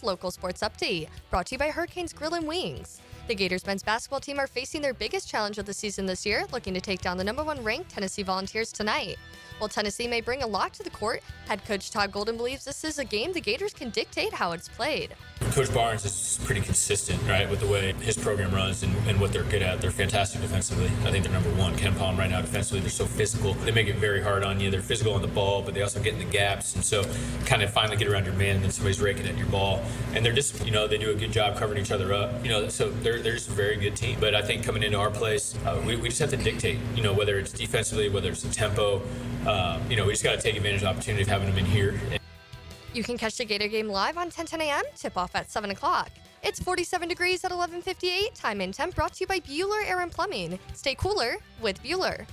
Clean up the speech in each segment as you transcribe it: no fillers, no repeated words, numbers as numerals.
Local sports update, brought to you by Hurricanes Grill and Wings. The Gators men's basketball team are facing their biggest challenge of the season this year, looking to take down the number 1 ranked Tennessee Volunteers tonight. While Tennessee may bring a lock to the court, head coach Todd Golden believes this is a game the Gators can dictate how it's played. Coach Barnes is pretty consistent, right, with the way his program runs and what they're good at. They're fantastic defensively. I think they're number 1. Ken Palm right now defensively, they're so physical. They make it very hard on you. They're physical on the ball, but they also get in the gaps. And so kind of finally get around your man and then somebody's raking at your ball. And they're just, they do a good job covering each other up. So they're just a very good team. But I think coming into our place, we just have to dictate, whether it's defensively, whether it's the tempo. We just got to take advantage of the opportunity of having them in here. You can catch the Gator game live on 10:10 a.m., tip-off at 7 o'clock. It's 47 degrees at 11:58. Time and temp brought to you by Bueller Air and Plumbing. Stay cooler with Bueller.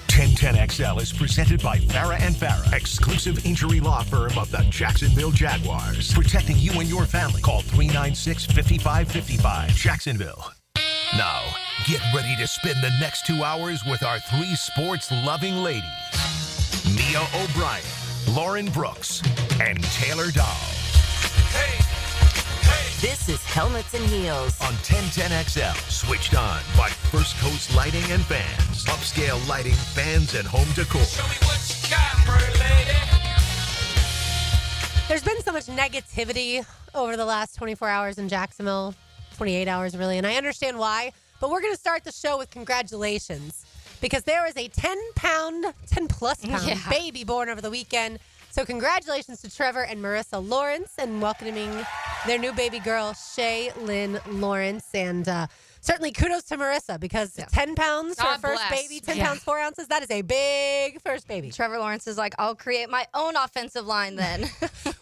1010XL is presented by Farah and Farah, exclusive injury law firm of the Jacksonville Jaguars. Protecting you and your family. Call 396-5555. Jacksonville. Now, get ready to spend the next 2 hours with our 3 sports-loving ladies. Mia O'Brien, Lauren Brooks, and Taylor Dawes. Hey, hey. This is Helmets and Heels On 1010XL, switched on by First Coast Lighting and Fans. Upscale lighting, fans, and home decor. Show me what you got, pretty lady. There's been so much negativity over the last 24 hours in Jacksonville, 28 hours really, and I understand why, but we're going to start the show with congratulations because there is a 10-plus pound baby born over the weekend. So congratulations to Trevor and Marissa Lawrence and welcoming their new baby girl, Shay Lynn Lawrence. And certainly kudos to Marissa because 10 pounds for a first baby, 10 pounds, 4 ounces, that is a big first baby. Trevor Lawrence is like, I'll create my own offensive line then.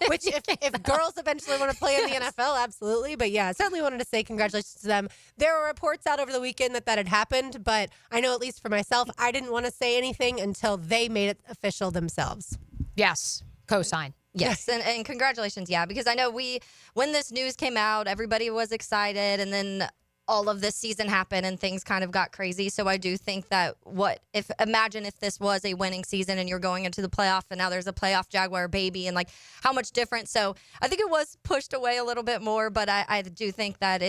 Which if girls eventually want to play in the NFL, absolutely. But yeah, certainly wanted to say congratulations to them. There were reports out over the weekend that had happened, but I know at least for myself, I didn't want to say anything until they made it official themselves. Yes, co-sign. Yes, and congratulations, because I know when this news came out, everybody was excited, and then all of this season happened and things kind of got crazy. So I do think that imagine if this was a winning season and you're going into the playoff and now there's a playoff Jaguar baby and like how much different. So I think it was pushed away a little bit more, but I do think that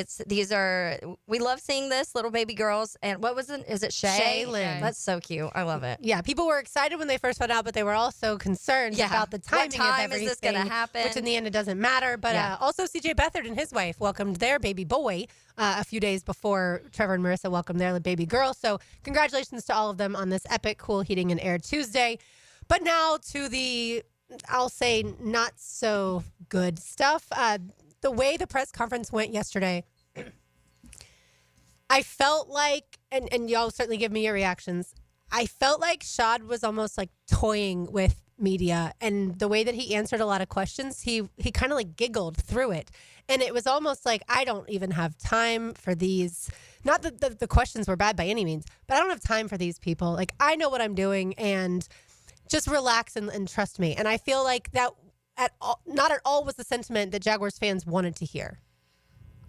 we love seeing this little baby girls. And what was it? Is it Shay? Shaylin. That's so cute. I love it. Yeah, people were excited when they first found out, but they were also concerned about the timing what time of everything. Is this going to happen? Which in the end, it doesn't matter. But also CJ Beathard and his wife welcomed their baby boy a few days before Trevor and Marissa welcomed their baby girl. So congratulations to all of them on this epic Cool Heating and Air Tuesday. But now to the, I'll say, not so good stuff. The way the press conference went yesterday, I felt like, and y'all certainly give me your reactions, I felt like Shad was almost like toying with media, and the way that he answered a lot of questions, he kind of like giggled through it. And it was almost like, I don't even have time for these. Not that the questions were bad by any means, but I don't have time for these people. Like, I know what I'm doing, and just relax and trust me. And I feel like that not at all was the sentiment that Jaguars fans wanted to hear.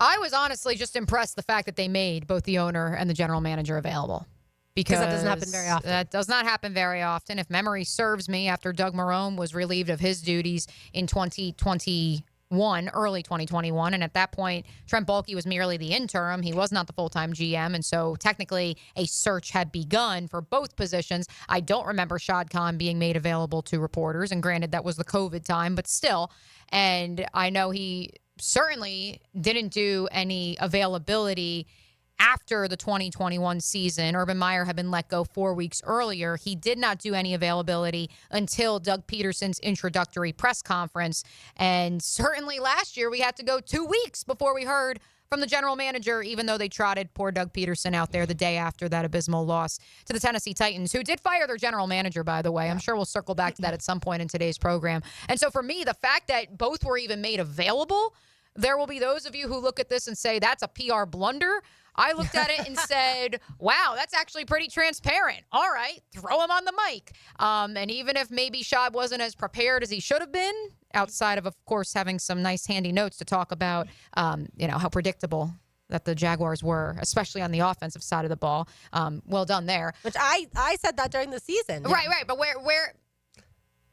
I was honestly just impressed the fact that they made both the owner and the general manager available. Because that doesn't happen very often. That does not happen very often. If memory serves me, after Doug Marrone was relieved of his duties in 2021, early 2021, and at that point, Trent Baalke was merely the interim. He was not the full-time GM, and so technically a search had begun for both positions. I don't remember Shad Khan being made available to reporters, and granted, that was the COVID time, but still. And I know he certainly didn't do any availability after the 2021 season. Urban Meyer had been let go 4 weeks earlier. He did not do any availability until Doug Peterson's introductory press conference. And certainly last year, we had to go 2 weeks before we heard from the general manager, even though they trotted poor Doug Peterson out there the day after that abysmal loss to the Tennessee Titans, who did fire their general manager, by the way. I'm sure we'll circle back to that at some point in today's program. And so for me, the fact that both were even made available, there will be those of you who look at this and say, that's a PR blunder. I looked at it and said, wow, that's actually pretty transparent. All right, throw him on the mic. And even if maybe Shad wasn't as prepared as he should have been, outside of course, having some nice handy notes to talk about, how predictable that the Jaguars were, especially on the offensive side of the ball. Well done there. Which I said that during the season. Right. But where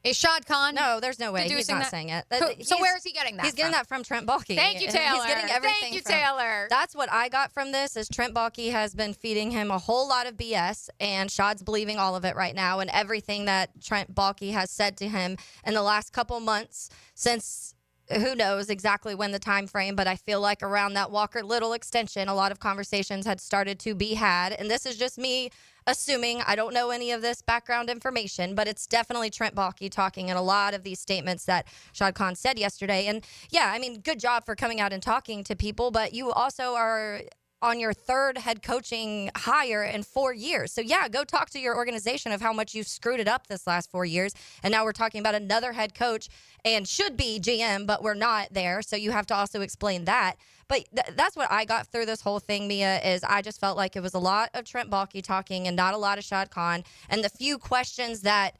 Is Shad Khan? No, there's no way. He's deducing not that? saying it. So where is he getting that He's getting from? that from Trent Baalke. Thank you, Taylor. He's getting everything Thank you, from- Taylor. That's what I got from this is Trent Baalke has been feeding him a whole lot of BS, and Shad's believing all of it right now, and everything that Trent Baalke has said to him in the last couple months since who knows exactly when the time frame, but I feel like around that Walker Little extension, a lot of conversations had started to be had, and this is just me assuming. I don't know any of this background information, but it's definitely Trent Baalke talking in a lot of these statements that Shad Khan said yesterday. And yeah, I mean, good job for coming out and talking to people, but you also are on your third head coaching hire in 4 years. So yeah, go talk to your organization of how much you screwed it up this last 4 years. And now we're talking about another head coach and should be GM, but we're not there. So you have to also explain that. But that's what I got through this whole thing, Mia, is I just felt like it was a lot of Trent Baalke talking and not a lot of Shad Khan. And the few questions that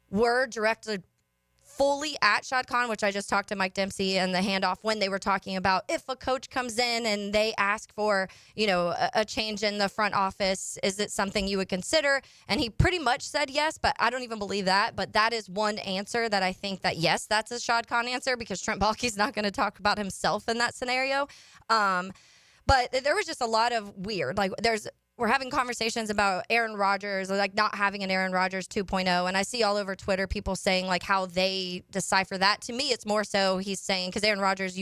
were directed fully at Shad Khan, which I just talked to Mike Dempsey and the handoff when they were talking about if a coach comes in and they ask for, a change in the front office, is it something you would consider? And he pretty much said yes, but I don't even believe that. But that is one answer that I think that, yes, that's a Shad Khan answer because Trent Baalke's not going to talk about himself in that scenario. But there was just a lot of weird, we're having conversations about Aaron Rodgers, like not having an Aaron Rodgers 2.0. And I see all over Twitter people saying like how they decipher that. To me, it's more so he's saying, because Aaron Rodgers,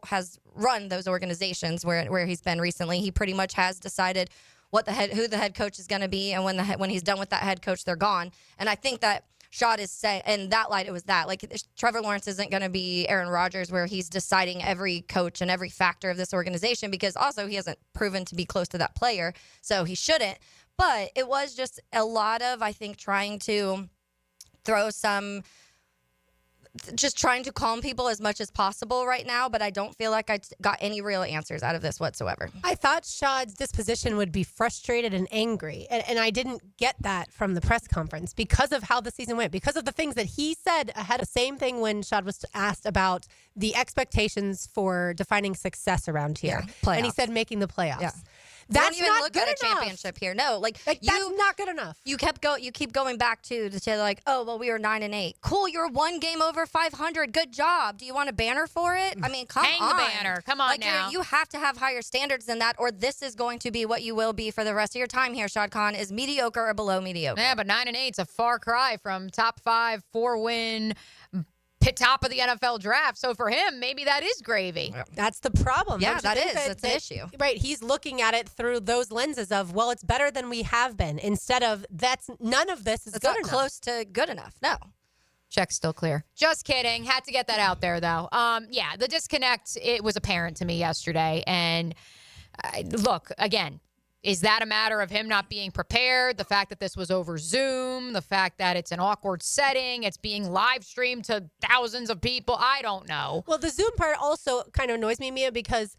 has run those organizations where he's been recently. He pretty much has decided who the head coach is going to be. And when he's done with that head coach, they're gone. And I think that Shad is saying, in that light, it was that. Like, Trevor Lawrence isn't going to be Aaron Rodgers where he's deciding every coach and every factor of this organization because also he hasn't proven to be close to that player, so he shouldn't. But it was just a lot of, I think, trying to trying to calm people as much as possible right now, but I don't feel like I got any real answers out of this whatsoever. I thought Shad's disposition would be frustrated and angry, and I didn't get that from the press conference because of how the season went, because of the things that he said ahead. The same thing when Shad was asked about the expectations for defining success around here. Yeah, and he said making the playoffs. Yeah. That's don't even not look good at a enough. championship here. No, that's not good enough. You keep going back to like, oh well, we were 9-8. Cool, you're one game over 500. Good job. Do you want a banner for it? I mean, come on. Hang the banner. Come on now. You have to have higher standards than that, or this is going to be what you will be for the rest of your time here. Shad Khan is mediocre or below mediocre. Yeah, but 9-8's a far cry from top 5, 4-win. Top of the NFL draft. So for him, maybe that is gravy. That's the problem. Yeah, Don't you think that's an issue. Right. He's looking at it through those lenses of, well, it's better than we have been, instead of none of this is It's good not enough. close to good enough. No. Check's still clear. Just kidding. Had to get that out there, though. Yeah, the disconnect, it was apparent to me yesterday. And look, again, is that a matter of him not being prepared? The fact that this was over Zoom, the fact that it's an awkward setting, it's being live streamed to thousands of people. I don't know. Well, the Zoom part also kind of annoys me, Mia, because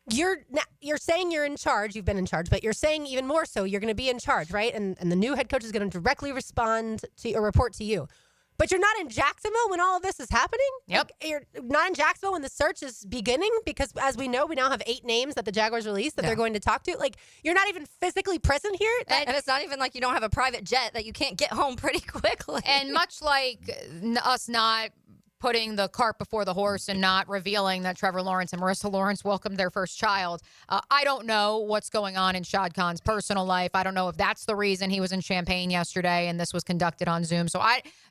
you're saying you're in charge. You've been in charge, but you're saying even more so you're going to be in charge, right? And the new head coach is going to directly respond to or report to you. But you're not in Jacksonville when all of this is happening? Yep. Like, you're not in Jacksonville when the search is beginning because, as we know, we now have 8 names that the Jaguars released that they're going to talk to. Like, you're not even physically present here. And it's not even like you don't have a private jet that you can't get home pretty quickly. And much like us not putting the cart before the horse and not revealing that Trevor Lawrence and Marissa Lawrence welcomed their first child. I don't know what's going on in Shad Khan's personal life. I don't know if that's the reason he was in Champaign yesterday and this was conducted on Zoom. So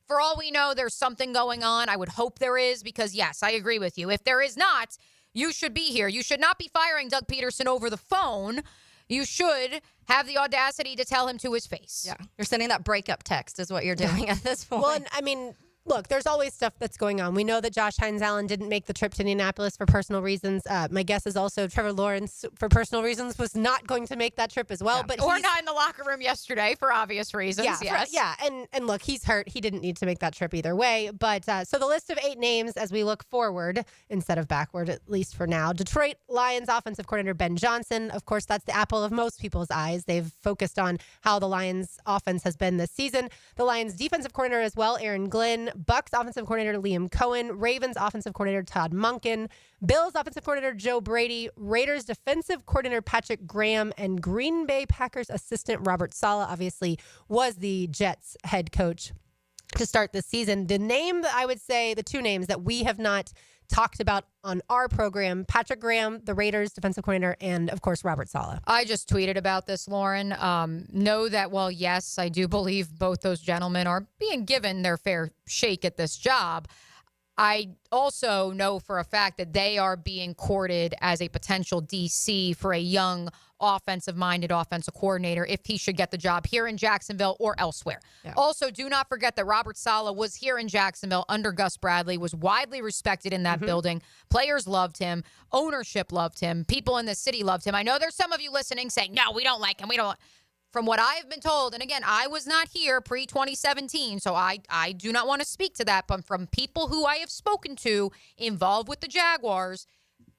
for all we know, there's something going on. I would hope there is because, yes, I agree with you. If there is not, you should be here. You should not be firing Doug Peterson over the phone. You should have the audacity to tell him to his face. Yeah. You're sending that breakup text is what you're doing at this point. Well, and, I mean, look, there's always stuff that's going on. We know that Josh Hines-Allen didn't make the trip to Indianapolis for personal reasons. My guess is also Trevor Lawrence, for personal reasons, was not going to make that trip as well. Yeah. Or not in the locker room yesterday for obvious reasons. Yeah, and look, he's hurt. He didn't need to make that trip either way. But so the list of 8 names as we look forward instead of backward, at least for now. Detroit Lions offensive coordinator Ben Johnson. Of course, that's the apple of most people's eyes. They've focused on how the Lions offense has been this season. The Lions defensive coordinator as well, Aaron Glenn. Bucks offensive coordinator Liam Cohen, Ravens offensive coordinator Todd Monken, Bills offensive coordinator Joe Brady, Raiders defensive coordinator Patrick Graham, and Green Bay Packers assistant Robert Saleh obviously was the Jets head coach to start this season. The name that I would say, the two names that we have not talked about on our program, Patrick Graham, the Raiders defensive coordinator, and of course, Robert Saleh. I just tweeted about this, Lauren. Know that, well, yes, I do believe both those gentlemen are being given their fair shake at this job. I also know for a fact that they are being courted as a potential DC for a young offensive-minded offensive coordinator if he should get the job here in Jacksonville or elsewhere. Yeah. Also, do not forget that Robert Saleh was here in Jacksonville under Gus Bradley, was widely respected in that building. Players loved him. Ownership loved him. People in the city loved him. I know there's some of you listening saying, no, we don't like him. We don't. From what I've been told, and again, I was not here pre-2017, so I do not want to speak to that, but from people who I have spoken to involved with the Jaguars,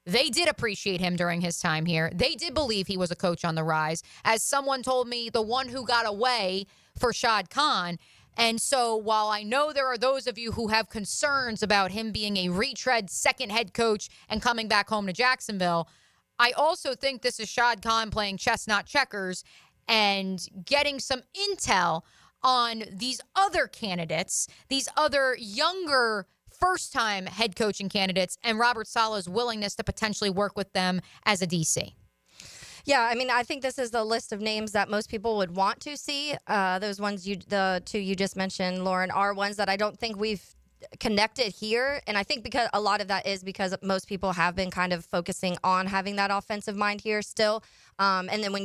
they did appreciate him during his time here. They did believe he was a coach on the rise. As someone told me, the one who got away for Shad Khan. And so while I know there are those of you who have concerns about him being a retread second head coach and coming back home to Jacksonville, I also think this is Shad Khan playing chess, not checkers, and getting some intel on these other candidates, these other younger first-time head coaching candidates, and Robert Saleh's willingness to potentially work with them as a DC. Yeah, I mean, I think this is the list of names that most people would want to see. Those ones, the two you just mentioned, Lauren, are ones that I don't think we've connected here. And I think because a lot of that is because most people have been kind of focusing on having that offensive mind here still. And then when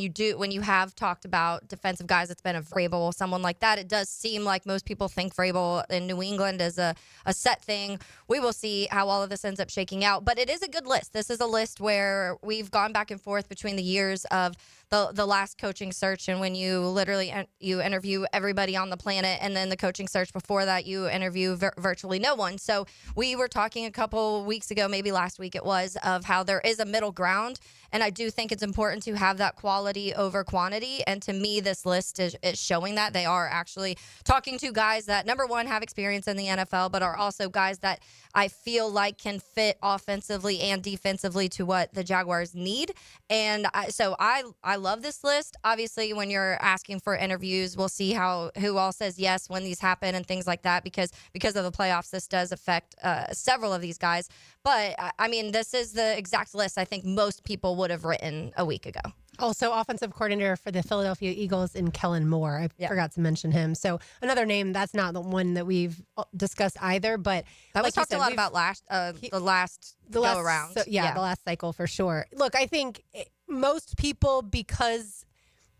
you have talked about defensive guys, it's been a Vrabel, someone like that. It does seem like most people think Vrabel in New England is a set thing. We will see how all of this ends up shaking out. But it is a good list. This is a list where we've gone back and forth between the years of the last coaching search, and when you literally you interview everybody on the planet, and then the coaching search before that you interview virtually no one. So we were talking a couple weeks ago, maybe last week it was, of how there is a middle ground, and I do think it's important to have that quality over quantity. And to me, this list is showing that they are actually talking to guys that, number one, have experience in the NFL, but are also guys that I feel like can fit offensively and defensively to what the Jaguars need. And so I love this list. Obviously, when you're asking for interviews, we'll see who all says yes when these happen and things like that, because of the playoffs, this does affect several of these guys. But, I mean, this is the exact list I think most people would have written a week ago. Also, offensive coordinator for the Philadelphia Eagles in Kellen Moore. I forgot to mention him. So another name, that's not the one that we've discussed either. But that was talked a lot about the last go around. So, the last cycle for sure. Look, I think most people, because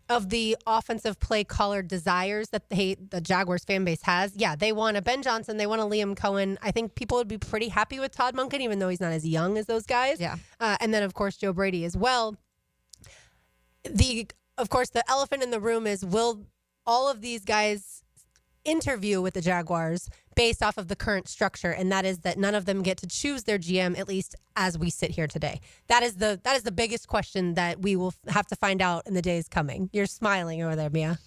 of the offensive play caller desires that the Jaguars fan base has, they want a Ben Johnson, they want a Liam Cohen. I think people would be pretty happy with Todd Monken, even though he's not as young as those guys. Yeah. And then, of course, Joe Brady as well. Of course, the elephant in the room is, will all of these guys interview with the Jaguars based off of the current structure? And that is that none of them get to choose their GM, at least as we sit here today. That is the biggest question that we will have to find out in the days coming. You're smiling over there, Mia.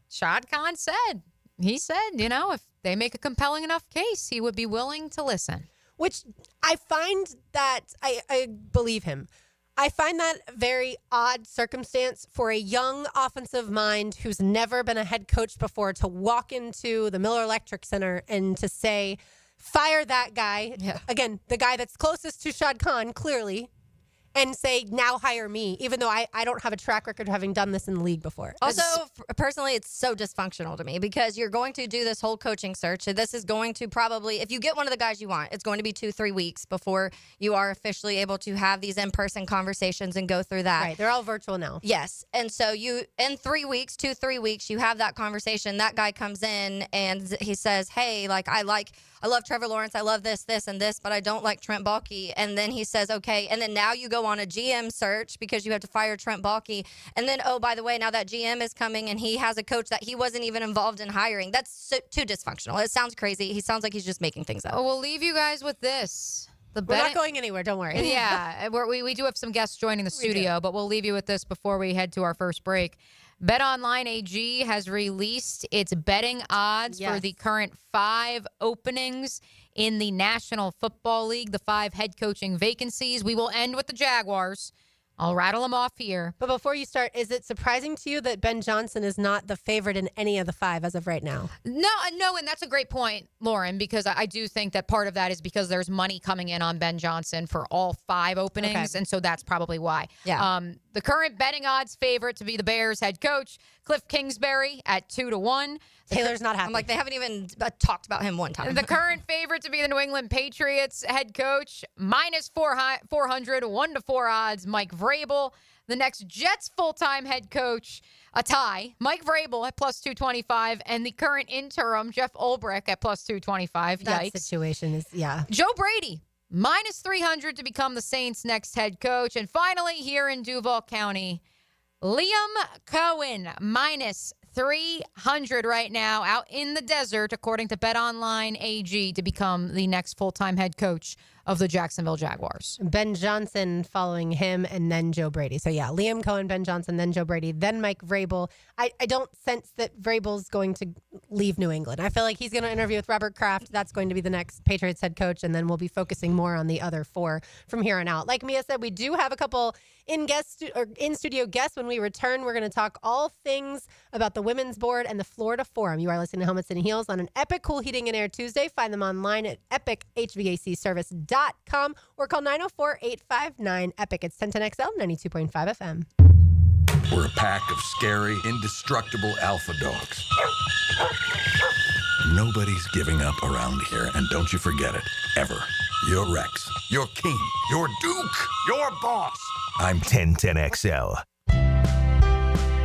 Shad Khan said, if they make a compelling enough case, he would be willing to listen. Which I find that I believe him. I find that a very odd circumstance for a young offensive mind who's never been a head coach before to walk into the Miller Electric Center and to say, fire that guy. Yeah. Again, the guy that's closest to Shad Khan, clearly, and say, now hire me, even though I don't have a track record of having done this in the league before. Also, personally, it's so dysfunctional to me, because you're going to do this whole coaching search. And this is going to probably, if you get one of the guys you want, it's going to be 2-3 weeks before you are officially able to have these in-person conversations and go through that. Right. They're all virtual now. Yes. And so in 3 weeks, 2-3 weeks, you have that conversation. That guy comes in and he says, hey, I love Trevor Lawrence. I love this, and this, but I don't like Trent Baalke. And then he says, okay. And then now you go on a GM search because you have to fire Trent Baalke. And then, oh, by the way, now that GM is coming and he has a coach that he wasn't even involved in hiring. That's too dysfunctional. It sounds crazy. He sounds like he's just making things up. Oh, we'll leave you guys with this. We're not going anywhere. Don't worry. Yeah. we do have some guests joining the studio, but we'll leave you with this before we head to our first break. BetOnline AG has released its betting odds for the current 5 openings in the National Football League, the 5 head coaching vacancies. We will end with the Jaguars. I'll rattle them off here. But before you start, is it surprising to you that Ben Johnson is not the favorite in any of the 5 as of right now? No, and that's a great point, Lauren, because I do think that part of that is because there's money coming in on Ben Johnson for all 5 openings, Okay. and so that's probably why. Yeah. The current betting odds favorite to be the Bears head coach, Cliff Kingsbury at 2-1. Taylor's not happy. I'm like, they haven't even talked about him one time. The current favorite to be the New England Patriots head coach, minus 400, 1-4 odds, Mike Vrabel. The next Jets full-time head coach, a tie, Mike Vrabel at plus 225, and the current interim, Jeff Ulbrich at plus 225. that Yikes. situation is, yeah. Joe Brady, minus 300 to become the Saints' next head coach. And finally, here in Duval County, Liam Cohen, minus 300 right now out in the desert, according to BetOnline AG, to become the next full-time head coach of the Jacksonville Jaguars. Ben Johnson following him, and then Joe Brady. So, yeah, Liam Cohen, Ben Johnson, then Joe Brady, then Mike Vrabel. I don't sense that Vrabel's going to leave New England. I feel like he's going to interview with Robert Kraft. That's going to be the next Patriots head coach, and then we'll be focusing more on the other 4 from here on out. Like Mia said, we do have a couple in-studio guests. When we return, we're going to talk all things about the Women's Board and the Florida Forum. You are listening to Helmets and Heels on an epic Cool Heating and Air Tuesday. Find them online at epichvacservice.com or call 904-859-EPIC. It's 1010XL, 92.5 FM. We're a pack of scary, indestructible alpha dogs. Nobody's giving up around here, and don't you forget it, ever. You're Rex. You're King. You're Duke. You're Boss. I'm 1010XL.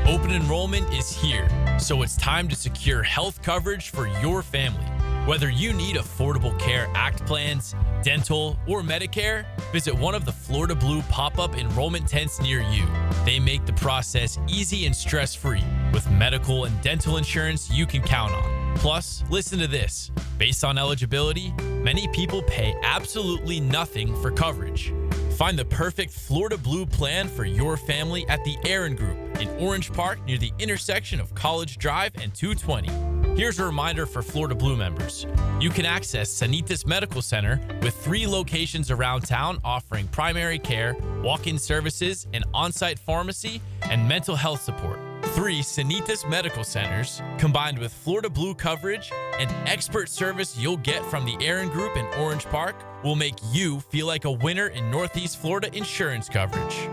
Open enrollment is here, so it's time to secure health coverage for your family. Whether you need Affordable Care Act plans, dental, or Medicare, visit one of the Florida Blue pop-up enrollment tents near you. They make the process easy and stress-free with medical and dental insurance you can count on. Plus, listen to this. Based on eligibility, many people pay absolutely nothing for coverage. Find the perfect Florida Blue plan for your family at the Aaron Group in Orange Park near the intersection of College Drive and 220. Here's a reminder for Florida Blue members. You can access Sanitas Medical Center with 3 locations around town offering primary care, walk-in services, an on-site pharmacy, and mental health support. 3 Sanitas Medical Centers, combined with Florida Blue coverage and expert service you'll get from the Aaron Group in Orange Park, will make you feel like a winner in Northeast Florida insurance coverage.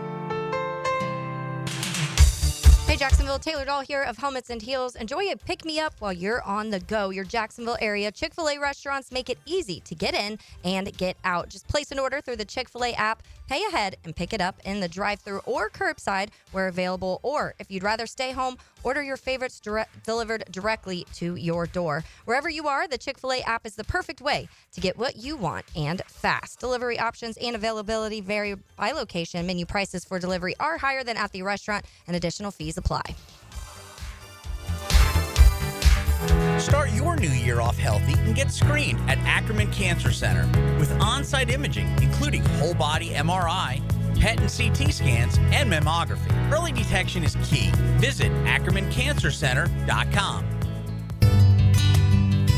Hey, Jacksonville, Taylor Dahl here of Helmets and Heels. Enjoy a pick-me-up while you're on the go. Your Jacksonville area Chick-fil-A restaurants make it easy to get in and get out. Just place an order through the Chick-fil-A app, pay ahead, and pick it up in the drive-thru or curbside where available. Or if you'd rather stay home, order your favorites delivered directly to your door. Wherever you are, the Chick-fil-A app is the perfect way to get what you want and fast. Delivery options and availability vary by location. Menu prices for delivery are higher than at the restaurant, and additional fees apply. Start your new year off healthy and get screened at Ackerman Cancer Center with on-site imaging, including whole body MRI, PET and CT scans, and mammography. Early detection is key. Visit AckermanCancerCenter.com.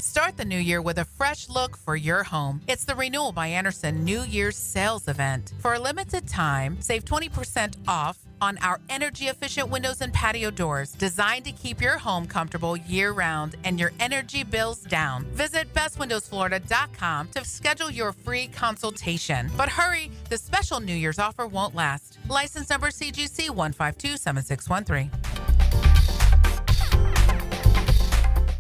Start the new year with a fresh look for your home. It's the Renewal by Andersen New Year's sales event. For a limited time, save 20% off on our energy-efficient windows and patio doors designed to keep your home comfortable year-round and your energy bills down. Visit bestwindowsflorida.com to schedule your free consultation. But hurry, the special New Year's offer won't last. License number CGC 1527613.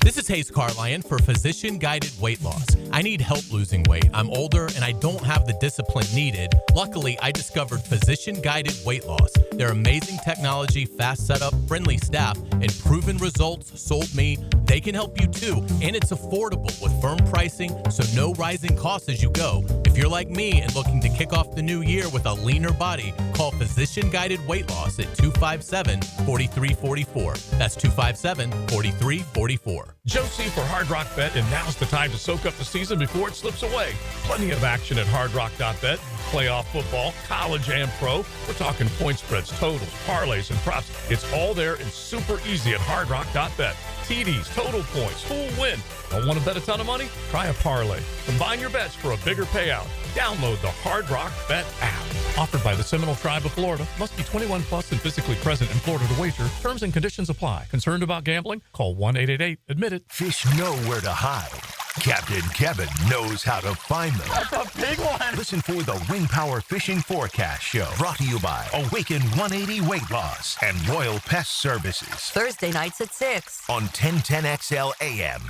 This is Hayes Carlion for Physician Guided Weight Loss. I need help losing weight. I'm older and I don't have the discipline needed. Luckily, I discovered Physician Guided Weight Loss. Their amazing technology, fast setup, friendly staff, and proven results sold me. They can help you too, and it's affordable with firm pricing, so no rising costs as you go. If you're like me and looking to kick off the new year with a leaner body, call Physician Guided Weight Loss at 257-4344. That's 257-4344. Josie for Hard Rock Bet, and now's the time to soak up the season before it slips away. Plenty of action at hardrock.bet. Playoff football, college and pro. We're talking point spreads, totals, parlays, and props. It's all there and super easy at hardrock.bet. TDs, total points, full win. Don't want to bet a ton of money? Try a parlay. Combine your bets for a bigger payout. Download the Hard Rock Bet app. Offered by the Seminole Tribe of Florida. Must be 21 plus and physically present in Florida to wager. Terms and conditions apply. Concerned about gambling? Call 1-888-ADMIT-IT. Fish know where to hide. Captain Kevin knows how to find them. That's a big one. Listen for the Wing Power Fishing Forecast Show. Brought to you by Awaken 180 Weight Loss and Royal Pest Services. Thursday nights at 6 on 1010XL AM.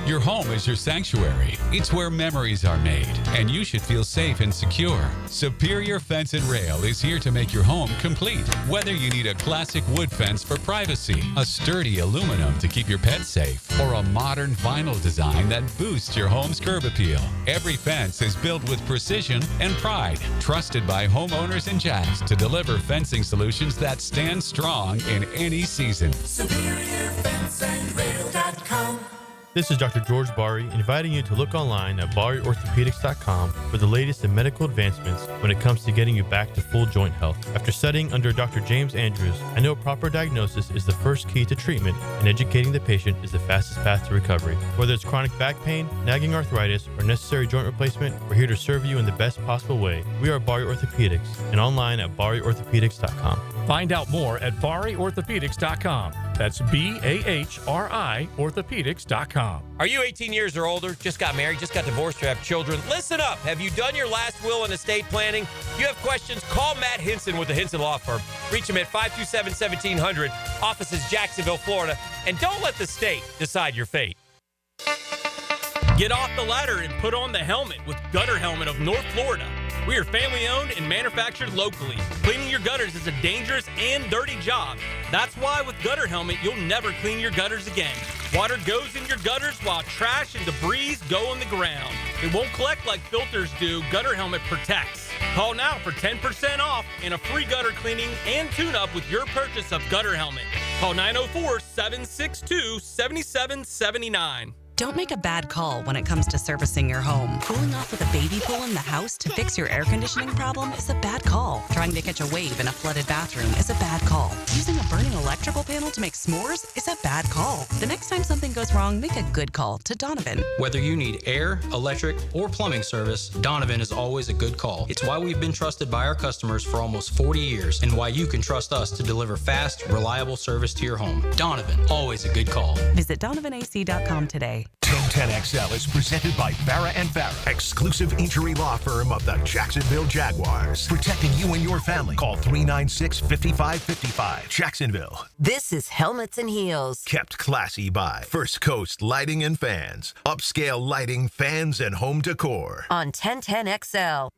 Your home is your sanctuary. It's where memories are made, and you should feel safe and secure. Superior Fence and Rail is here to make your home complete. Whether you need a classic wood fence for privacy, a sturdy aluminum to keep your pets safe, or a modern vinyl design that boosts your home's curb appeal, every fence is built with precision and pride. Trusted by homeowners and jacks to deliver fencing solutions that stand strong in any season. SuperiorFenceandRail.com. This is Dr. George Bari inviting you to look online at BariOrthopedics.com for the latest in medical advancements when it comes to getting you back to full joint health. After studying under Dr. James Andrews, I know proper diagnosis is the first key to treatment, and educating the patient is the fastest path to recovery. Whether it's chronic back pain, nagging arthritis, or necessary joint replacement, we're here to serve you in the best possible way. We are Bari Orthopedics and online at BariOrthopedics.com. Find out more at BariOrthopedics.com. That's BAHRI Orthopedics.com. Are you 18 years or older, just got married, just got divorced, or have children? Listen up. Have you done your last will and estate planning? If you have questions, call Matt Hinson with the Hinson Law Firm. Reach him at 527-1700, offices Jacksonville, Florida. And don't let the state decide your fate. Get off the ladder and put on the helmet with Gutter Helmet of North Florida. We are family owned and manufactured locally. Cleaning your gutters is a dangerous and dirty job. That's why with Gutter Helmet, you'll never clean your gutters again. Water goes in your gutters while trash and debris go on the ground. It won't collect like filters do. Gutter Helmet protects. Call now for 10% off and a free gutter cleaning and tune-up with your purchase of Gutter Helmet. Call 904-762-7779. Don't make a bad call when it comes to servicing your home. Cooling off with a baby pool in the house to fix your air conditioning problem is a bad call. Trying to catch a wave in a flooded bathroom is a bad call. Using a burning electrical panel to make s'mores is a bad call. The next time something goes wrong, make a good call to Donovan. Whether you need air, electric, or plumbing service, Donovan is always a good call. It's why we've been trusted by our customers for almost 40 years and why you can trust us to deliver fast, reliable service to your home. Donovan, always a good call. Visit DonovanAC.com today. 1010XL is presented by Farah and Farah, exclusive injury law firm of the Jacksonville Jaguars. Protecting you and your family. Call 396-5555. Jacksonville. This is Helmets and Heels. Kept classy by First Coast Lighting and Fans. Upscale lighting, fans, and home decor. On 1010XL.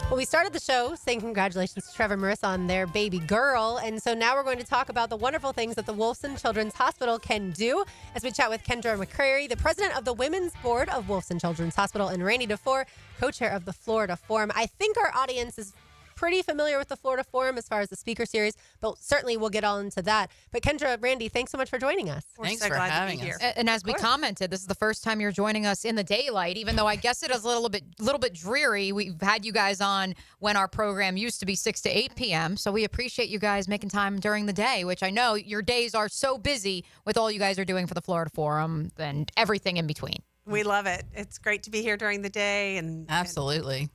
Well, we started the show saying congratulations to Trevor and Marissa on their baby girl. And so now we're going to talk about the wonderful things that the Wolfson Children's Hospital can do as we chat with Kendra McCrary, the president of the Women's Board of Wolfson Children's Hospital, and Randy DeFore, co-chair of the Florida Forum. I think our audience is pretty familiar with the Florida Forum as far as the speaker series, but certainly we'll get all into that. But Kendra, Randy, thanks so much for joining us. Thanks for having us. And as we commented, this is the first time you're joining us in the daylight, even though I guess it is a little bit dreary. We've had you guys on when our program used to be 6 to 8 p.m., so we appreciate you guys making time during the day, which I know your days are so busy with all you guys are doing for the Florida Forum and everything in between. We love it. It's great to be here during the day. And absolutely.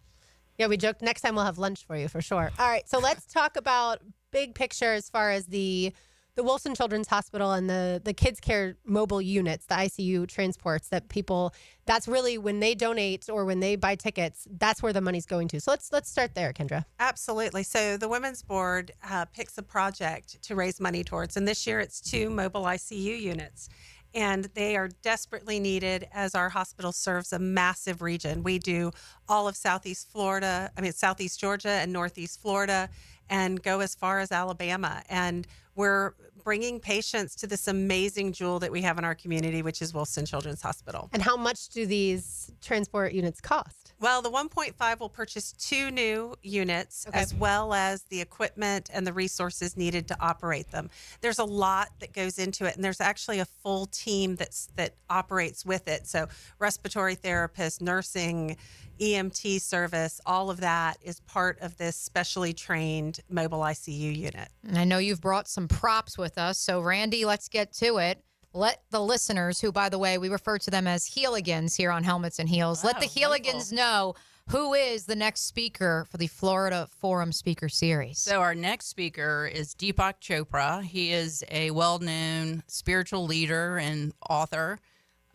Yeah, we joked next time we'll have lunch for you for sure. All right, so let's talk about big picture as far as the Wolfson Children's Hospital and the kids care mobile units, the ICU transports that people, that's really when they donate or when they buy tickets, that's where the money's going to. So let's start there, Kendra. Absolutely. So the Women's Board picks a project to raise money towards, and this year it's 2 mobile ICU units. And they are desperately needed as our hospital serves a massive region. We do all of Southeast Georgia and Northeast Florida and go as far as Alabama. And we're bringing patients to this amazing jewel that we have in our community, which is Wolfson Children's Hospital. And how much do these transport units cost? Well, the 1.5 will purchase 2 new units, as well as the equipment and the resources needed to operate them. There's a lot that goes into it, and there's actually a full team that operates with it. So respiratory therapists, nursing, EMT service, all of that is part of this specially trained mobile ICU unit. And I know you've brought some props with us. So, Randy, let's get to it. Let the listeners, who, by the way, we refer to them as Heeligans here on Helmets and Heels, let the Heeligans know who is the next speaker for the Florida Forum Speaker Series. So our next speaker is Deepak Chopra. He is a well-known spiritual leader and author.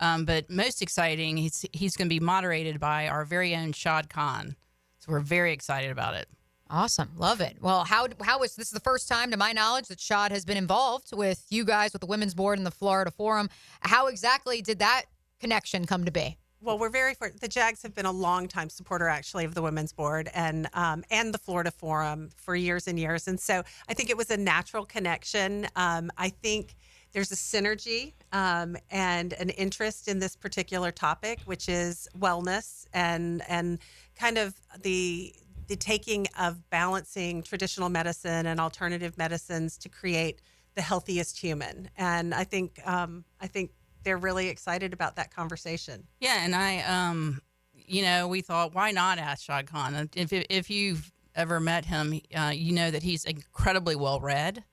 But most exciting, he's going to be moderated by our very own Shad Khan. So we're very excited about it. Awesome. Love it. Well, how is this the first time, to my knowledge, that Shad has been involved with you guys, with the Women's Board and the Florida Forum? How exactly did that connection come to be? Well, we're very fortunate. The Jags have been a longtime supporter, actually, of the Women's Board and the Florida Forum for years and years. And so I think it was a natural connection. I think there's a synergy and an interest in this particular topic, which is wellness and kind of the taking of balancing traditional medicine and alternative medicines to create the healthiest human. And I think they're really excited about that conversation. Yeah, and I, we thought, why not ask Shad Khan? If you've ever met him, you know that he's incredibly well-read.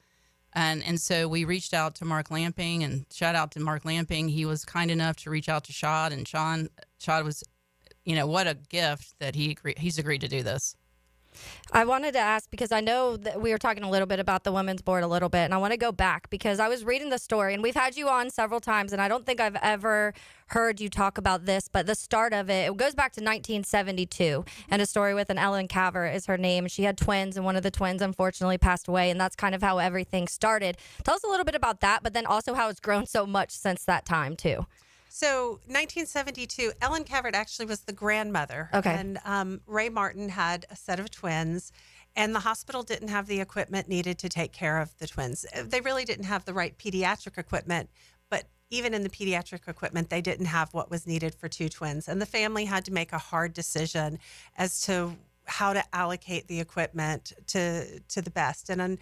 And so we reached out to Mark Lamping, and shout out to Mark Lamping. He was kind enough to reach out to Shad, and Shad was, what a gift that he's agreed to do this. I wanted to ask, because I know that we were talking a little bit about the Women's Board a little bit, and I want to go back because I was reading the story, and we've had you on several times, and I don't think I've ever heard you talk about this, but the start of it goes back to 1972, and a story with an Ellen Caver is her name. She had twins, and one of the twins unfortunately passed away, and that's kind of how everything started. Tell us a little bit about that, but then also how it's grown so much since that time, too. So 1972, Ellen Cavert actually was the grandmother. Okay. And Ray Martin had a set of twins, and the hospital didn't have the equipment needed to take care of the twins. They really didn't have the right pediatric equipment, but even in the pediatric equipment, they didn't have what was needed for two twins. And the family had to make a hard decision as to how to allocate the equipment to the best. And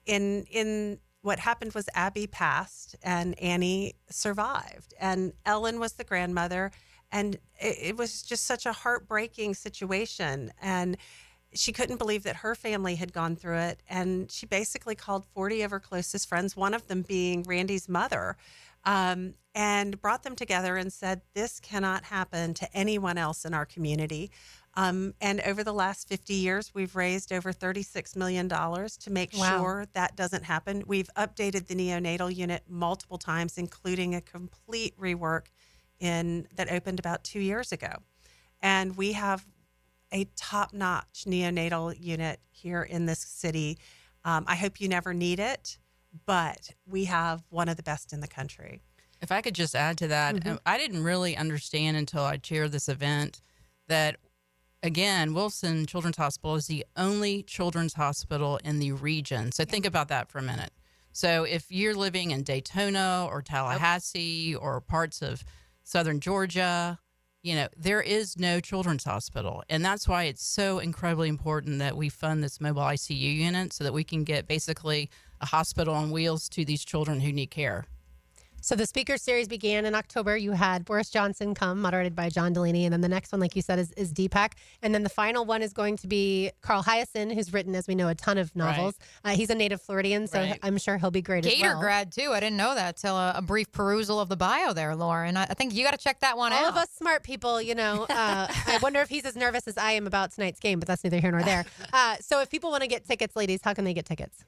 in what happened was Abby passed and Annie survived, and Ellen was the grandmother, and it was just such a heartbreaking situation, and she couldn't believe that her family had gone through it, and she basically called 40 of her closest friends, one of them being Randy's mother, and brought them together and said, this cannot happen to anyone else in our community. And over the last 50 years, we've raised over $36 million to make sure that doesn't happen. We've updated the neonatal unit multiple times, including a complete rework that opened about 2 years ago. And we have a top-notch neonatal unit here in this city. I hope you never need it, but we have one of the best in the country. If I could just add to that, I didn't really understand until I chaired this event that, again, Wolfson Children's Hospital is the only children's hospital in the region. So think about that for a minute. So if you're living in Daytona or Tallahassee or parts of southern Georgia, there is no children's hospital. And that's why it's so incredibly important that we fund this mobile ICU unit so that we can get basically a hospital on wheels to these children who need care. So the speaker series began in October. You had Boris Johnson come, moderated by John Delaney. And then the next one, like you said, is Deepak. And then the final one is going to be Carl Hyacin, who's written, as we know, a ton of novels. Right. He's a native Floridian, so I'm sure he'll be great as well. Gator grad, too. I didn't know that till a brief perusal of the bio there, Lauren. I think you got to check that one out. All of us smart people, I wonder if he's as nervous as I am about tonight's game, but that's neither here nor there. So if people want to get tickets, ladies, how can they get tickets?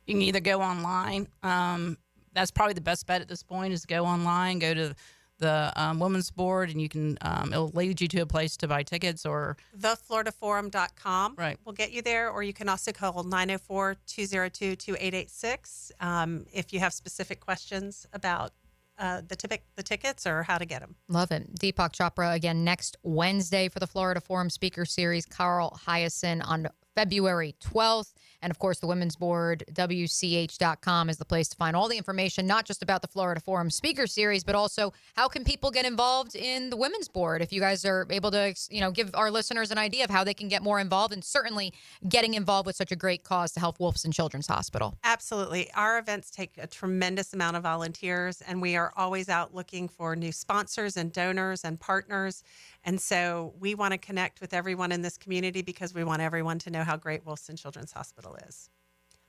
You can either go online. That's probably the best bet at this point is to go online, go to the Women's Board, and you can it'll lead you to a place to buy tickets, or thefloridaforum.com. Right. We'll get you there, or you can also call 904-202-2886 if you have specific questions about the tickets or how to get them. Love it. Deepak Chopra again next Wednesday for the Florida Forum Speaker Series. Carl Hyacin on February 12th. And of course, the Women's Board, WCH.com is the place to find all the information, not just about the Florida Forum Speaker Series, but also how can people get involved in the Women's Board. If you guys are able to, give our listeners an idea of how they can get more involved, and certainly getting involved with such a great cause to help Wolfson Children's Hospital. Absolutely. Our events take a tremendous amount of volunteers, and we are always out looking for new sponsors and donors and partners. And so we want to connect with everyone in this community because we want everyone to know how great Wolfson Children's Hospital is.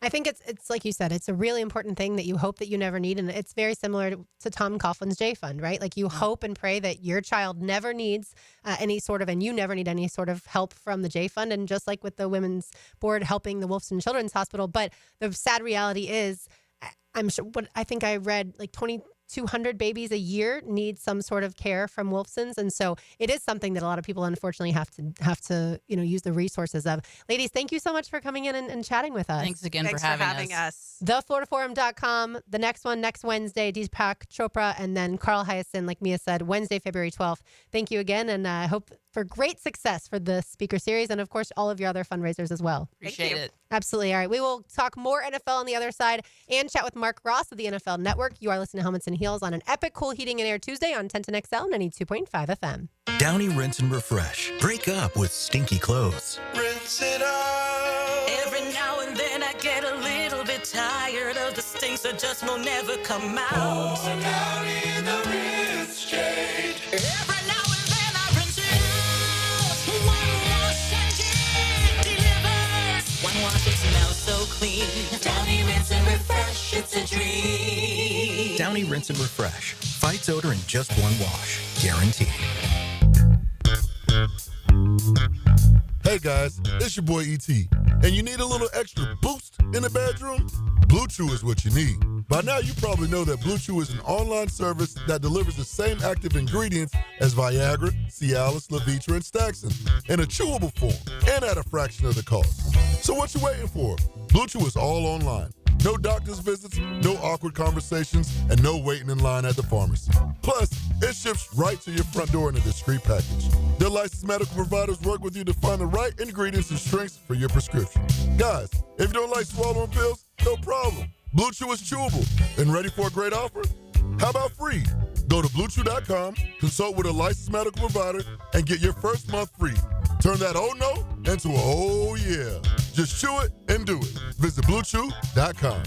I think it's like you said, it's a really important thing that you hope that you never need. And it's very similar to Tom Coughlin's J Fund, right? Like you hope and pray that your child never needs and you never need any sort of help from the J Fund. And just like with the Women's Board helping the Wolfson Children's Hospital. But the sad reality is, I think I read like 200 babies a year need some sort of care from Wolfson's. And so it is something that a lot of people unfortunately have to use the resources of. Ladies, thank you so much for coming in and chatting with us. Thanks again for having us. TheFloridaForum.com. The next one next Wednesday, Deepak Chopra, and then Carl Hyacin, like Mia said, Wednesday, February 12th. Thank you again, and I hope for great success for the speaker series and, of course, all of your other fundraisers as well. Appreciate it. Absolutely. All right. We will talk more NFL on the other side and chat with Mark Ross of the NFL Network. You are listening to Helmets and Heels on an epic Cool Heating and Air Tuesday on 1010XL 92.5 FM. Downy Rinse and Refresh. Break up with stinky clothes. Rinse it out. Every now and then I get a little bit tired of the stinks that just will never come out. Pour down in the rinse shade. Every now and then I rinse it out. One wash and it delivers. One wash, it smells so clean. Downy Rinse and Refresh, it's a dream. Downy Rinse and Refresh. Fights odor in just one wash. Guaranteed. Hey guys, it's your boy E.T. And you need a little extra boost in the bedroom? Blue Chew is what you need. By now you probably know that Blue Chew is an online service that delivers the same active ingredients as Viagra, Cialis, Levitra, and Staxin in a chewable form and at a fraction of the cost. So what you waiting for? Blue Chew is all online. No doctor's visits, no awkward conversations, and no waiting in line at the pharmacy. Plus, it ships right to your front door in a discreet package. Their licensed medical providers work with you to find the right ingredients and strengths for your prescription. Guys, if you don't like swallowing pills, no problem. Blue Chew is chewable. And ready for a great offer? How about free? Go to BlueChew.com, consult with a licensed medical provider, and get your first month free. Turn that oh no into a oh yeah. Just chew it and do it. Visit BlueChew.com.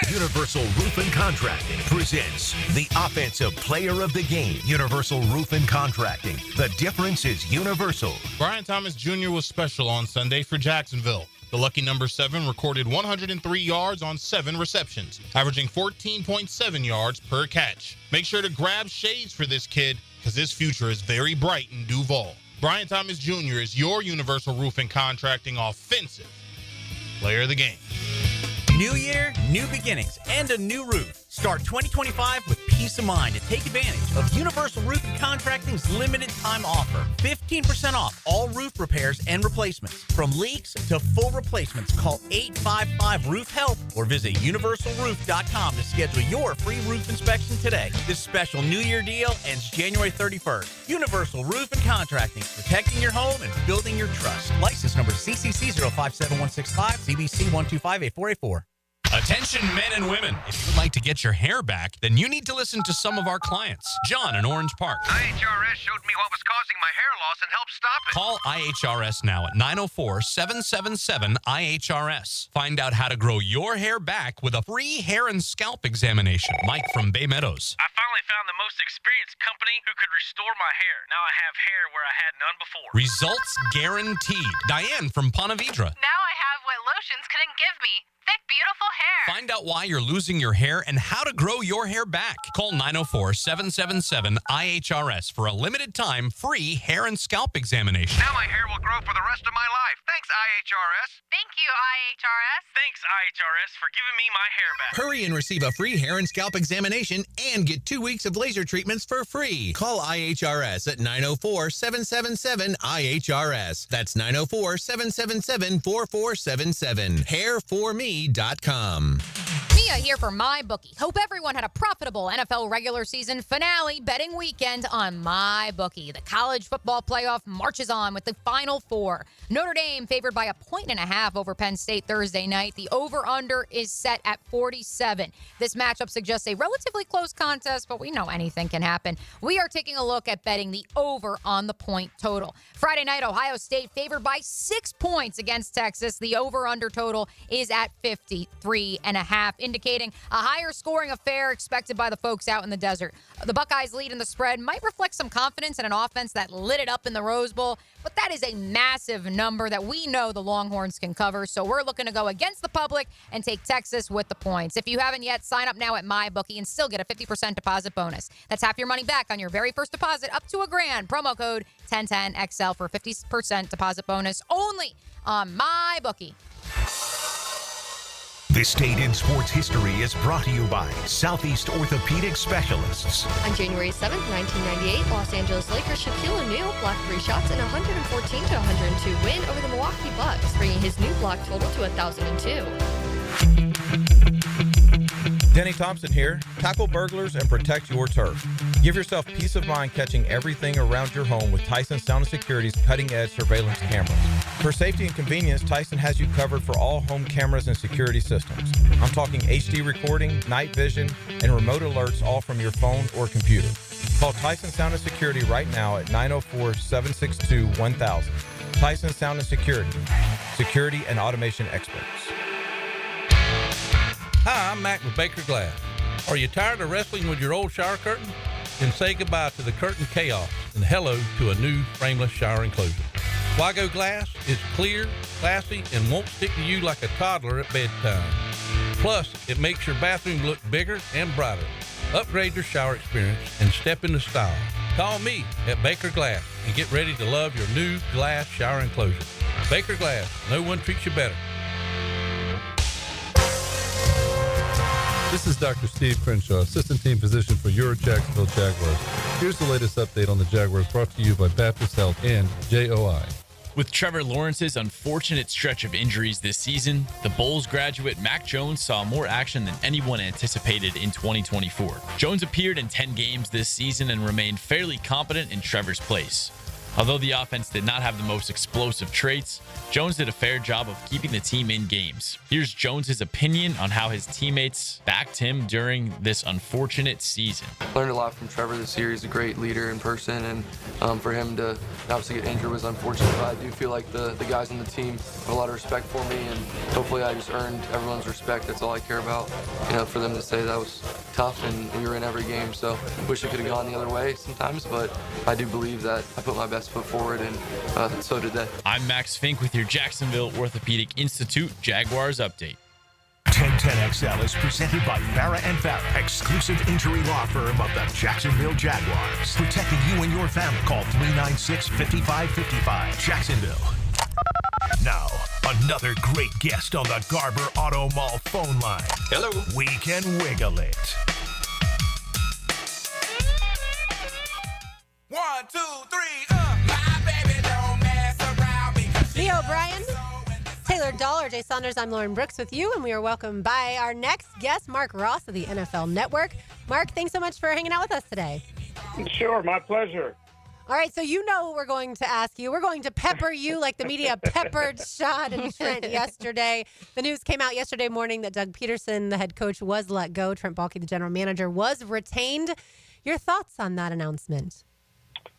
Universal Roof and Contracting presents the Offensive Player of the Game. Universal Roof and Contracting. The difference is universal. Brian Thomas Jr. was special on Sunday for Jacksonville. The lucky number 7 recorded 103 yards on 7 receptions, averaging 14.7 yards per catch. Make sure to grab shades for this kid, because his future is very bright in Duval. Brian Thomas Jr. is your Universal Roof and Contracting Offensive Player of the Game. New year, new beginnings, and a new roof. Start 2025 with peace of mind and take advantage of Universal Roof and Contracting's limited time offer. 15% off all roof repairs and replacements. From leaks to full replacements, call 855-ROOF-HELP or visit universalroof.com to schedule your free roof inspection today. This special New Year deal ends January 31st. Universal Roof and Contracting, protecting your home and building your trust. License number CCC 057165, CBC 1258484. Attention men and women. If you would like to get your hair back, then you need to listen to some of our clients. John in Orange Park. IHRS showed me what was causing my hair loss and helped stop it. Call IHRS now at 904-777-IHRS. Find out how to grow your hair back with a free hair and scalp examination. Mike from Bay Meadows. I finally found the most experienced company who could restore my hair. Now I have hair where I had none before. Results guaranteed. Diane from Ponte Vedra. Now I have what lotions couldn't give me. Thick, beautiful hair. Find out why you're losing your hair and how to grow your hair back. Call 904-777-IHRS for a limited time free hair and scalp examination. Now my hair will grow for the rest of my life. Thanks, IHRS. Thank you, IHRS. Thanks, IHRS, for giving me my hair back. Hurry and receive a free hair and scalp examination and get 2 weeks of laser treatments for free. Call IHRS at 904-777-IHRS. That's 904-777-4477. HairForMe.com. Mia, Mia here for MyBookie. Hope everyone had a profitable NFL regular season finale betting weekend on MyBookie. The college football playoff marches on with the Final Four. Notre Dame favored by 1.5 over Penn State Thursday night. The over-under is set at 47. This matchup suggests a relatively close contest, but we know anything can happen. We are taking a look at betting the over on the point total. Friday night, Ohio State favored by 6 points against Texas. The over-under total is at 53.5, indicating a higher scoring affair expected by the folks out in the desert. The Buckeyes' lead in the spread might reflect some confidence in an offense that lit it up in the Rose Bowl, but that is a massive number that we know the Longhorns can cover, so we're looking to go against the public and take Texas with the points. If you haven't yet, sign up now at MyBookie and still get a 50% deposit bonus. That's half your money back on your very first deposit up to $1,000. Promo code 1010XL for 50% deposit bonus only on MyBookie. This date in sports history is brought to you by Southeast Orthopedic Specialists. On January 7th, 1998, Los Angeles Lakers Shaquille O'Neal blocked 3 shots in a 114-102 win over the Milwaukee Bucks, bringing his new block total to 1,002. Denny Thompson here. Tackle burglars and protect your turf. Give yourself peace of mind catching everything around your home with Tyson Sound & Security's cutting-edge surveillance cameras. For safety and convenience, Tyson has you covered for all home cameras and security systems. I'm talking HD recording, night vision, and remote alerts all from your phone or computer. Call Tyson Sound & Security right now at 904-762-1000. Tyson Sound & Security. Security and automation experts. Hi, I'm Mac with Baker Glass. Are you tired of wrestling with your old shower curtain? Then say goodbye to the curtain chaos and hello to a new frameless shower enclosure. Wago Glass is clear, classy, and won't stick to you like a toddler at bedtime. Plus, it makes your bathroom look bigger and brighter. Upgrade your shower experience and step into style. Call me at Baker Glass and get ready to love your new glass shower enclosure. Baker Glass, no one treats you better. This is Dr. Steve Crenshaw, Assistant Team Physician for your Jacksonville Jaguars. Here's the latest update on the Jaguars brought to you by Baptist Health and JOI. With Trevor Lawrence's unfortunate stretch of injuries this season, the Bulls graduate Mac Jones saw more action than anyone anticipated in 2024. Jones appeared in 10 games this season and remained fairly competent in Trevor's place. Although the offense did not have the most explosive traits, Jones did a fair job of keeping the team in games. Here's Jones's opinion on how his teammates backed him during this unfortunate season. Learned a lot from Trevor this year. He's a great leader in person, and for him to obviously get injured was unfortunate, but I do feel like the guys on the team have a lot of respect for me, and hopefully I just earned everyone's respect. That's all I care about. For them to say that was tough, and we were in every game, so wish it could have gone the other way sometimes, but I do believe that I put my best foot forward, and so did they. I'm Max Fink with your Jacksonville Orthopedic Institute Jaguars update. 1010XL is presented by Farah & Farah, exclusive injury law firm of the Jacksonville Jaguars. Protecting you and your family. Call 396-5555. Jacksonville. Now, another great guest on the Garber Auto Mall phone line. Hello. We can wiggle it. 1, 2, 3, my baby don't mess around because Lee O'Brien, Taylor Dahl, Jay Saunders, I'm Lauren Brooks with you, and we are welcomed by our next guest, Mark Ross of the NFL Network. Mark, thanks so much for hanging out with us today. Sure, my pleasure. All right, so you know what we're going to ask you. We're going to pepper you like the media peppered Shad and Trent yesterday. The news came out yesterday morning that Doug Peterson, the head coach, was let go. Trent Baalke, the general manager, was retained. Your thoughts on that announcement?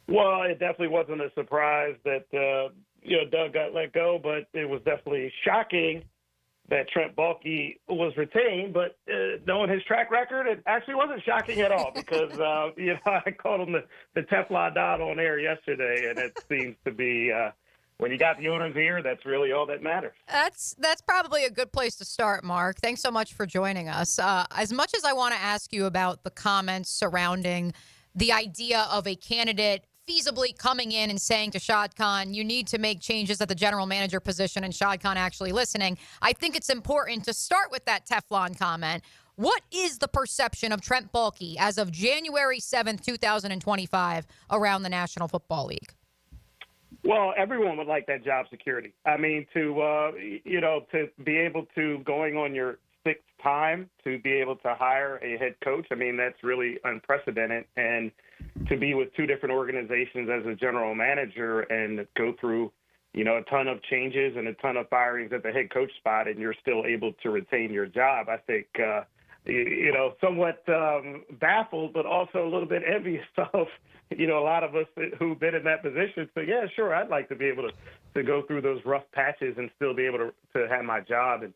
Well, it definitely wasn't a surprise that Doug got let go, but it was definitely shocking that Trent Baalke was retained. But knowing his track record, it actually wasn't shocking at all because I called him the Teflon Don on air yesterday, and it seems to be when you got the owner's ear, that's really all that matters. That's probably a good place to start, Mark. Thanks so much for joining us. As much as I want to ask you about the comments surrounding the idea of a candidate feasibly coming in and saying to Shad Khan, you need to make changes at the general manager position, and Shad Khan actually listening, I think it's important to start with that Teflon comment. What is the perception of Trent Baalke as of January 7th, 2025 around the National Football League? Well, everyone would like that job security. I mean, to be able to going on your sixth time to be able to hire a head coach. I mean, that's really unprecedented. And to be with two different organizations as a general manager and go through, a ton of changes and a ton of firings at the head coach spot, and you're still able to retain your job, I think, somewhat baffled, but also a little bit envious of, a lot of us who've been in that position. So, yeah, sure, I'd like to be able to go through those rough patches and still be able to have my job and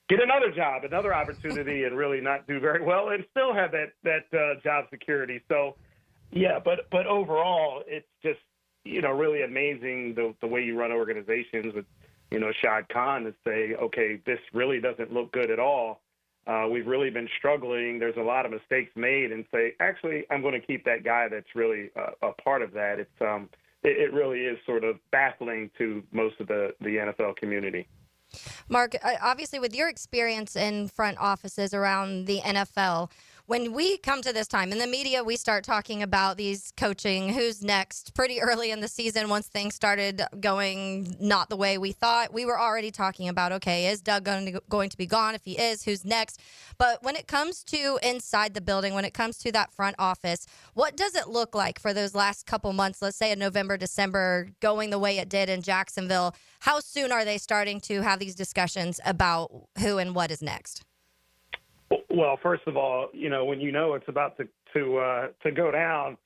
get another job, another opportunity, and really not do very well and still have that job security. So, yeah, but overall, it's just, really amazing the way you run organizations with, Shad Khan to say, okay, this really doesn't look good at all. We've really been struggling. There's a lot of mistakes made, and say, actually, I'm going to keep that guy that's really a part of that. It really is sort of baffling to most of the NFL community. Mark, obviously with your experience in front offices around the NFL, when we come to this time in the media, we start talking about these coaching, who's next, pretty early in the season. Once things started going not the way we thought, we were already talking about, okay, is Doug going to be gone? If he is, who's next? But when it comes to inside the building, when it comes to that front office, what does it look like for those last couple months, let's say in November, December, going the way it did in Jacksonville? How soon are they starting to have these discussions about who and what is next? Well, first of all, when it's about to go down,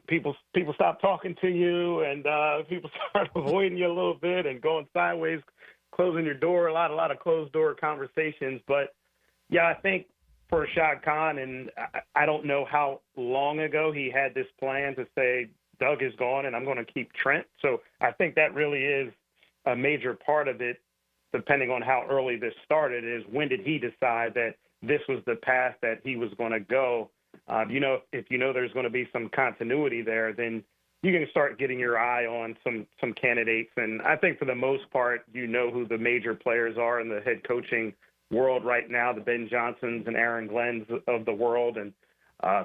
people stop talking to you, and people start avoiding you a little bit and going sideways, closing your door. A lot of closed door conversations. But yeah, I think for Shad Khan, and I don't know how long ago he had this plan to say Doug is gone and I'm going to keep Trent. So I think that really is a major part of it. Depending on how early this started, is when did he decide that this was the path that he was going to go? If there's going to be some continuity there, then you can start getting your eye on some candidates. And I think for the most part, who the major players are in the head coaching world right now, the Ben Johnsons and Aaron Glenns of the world, and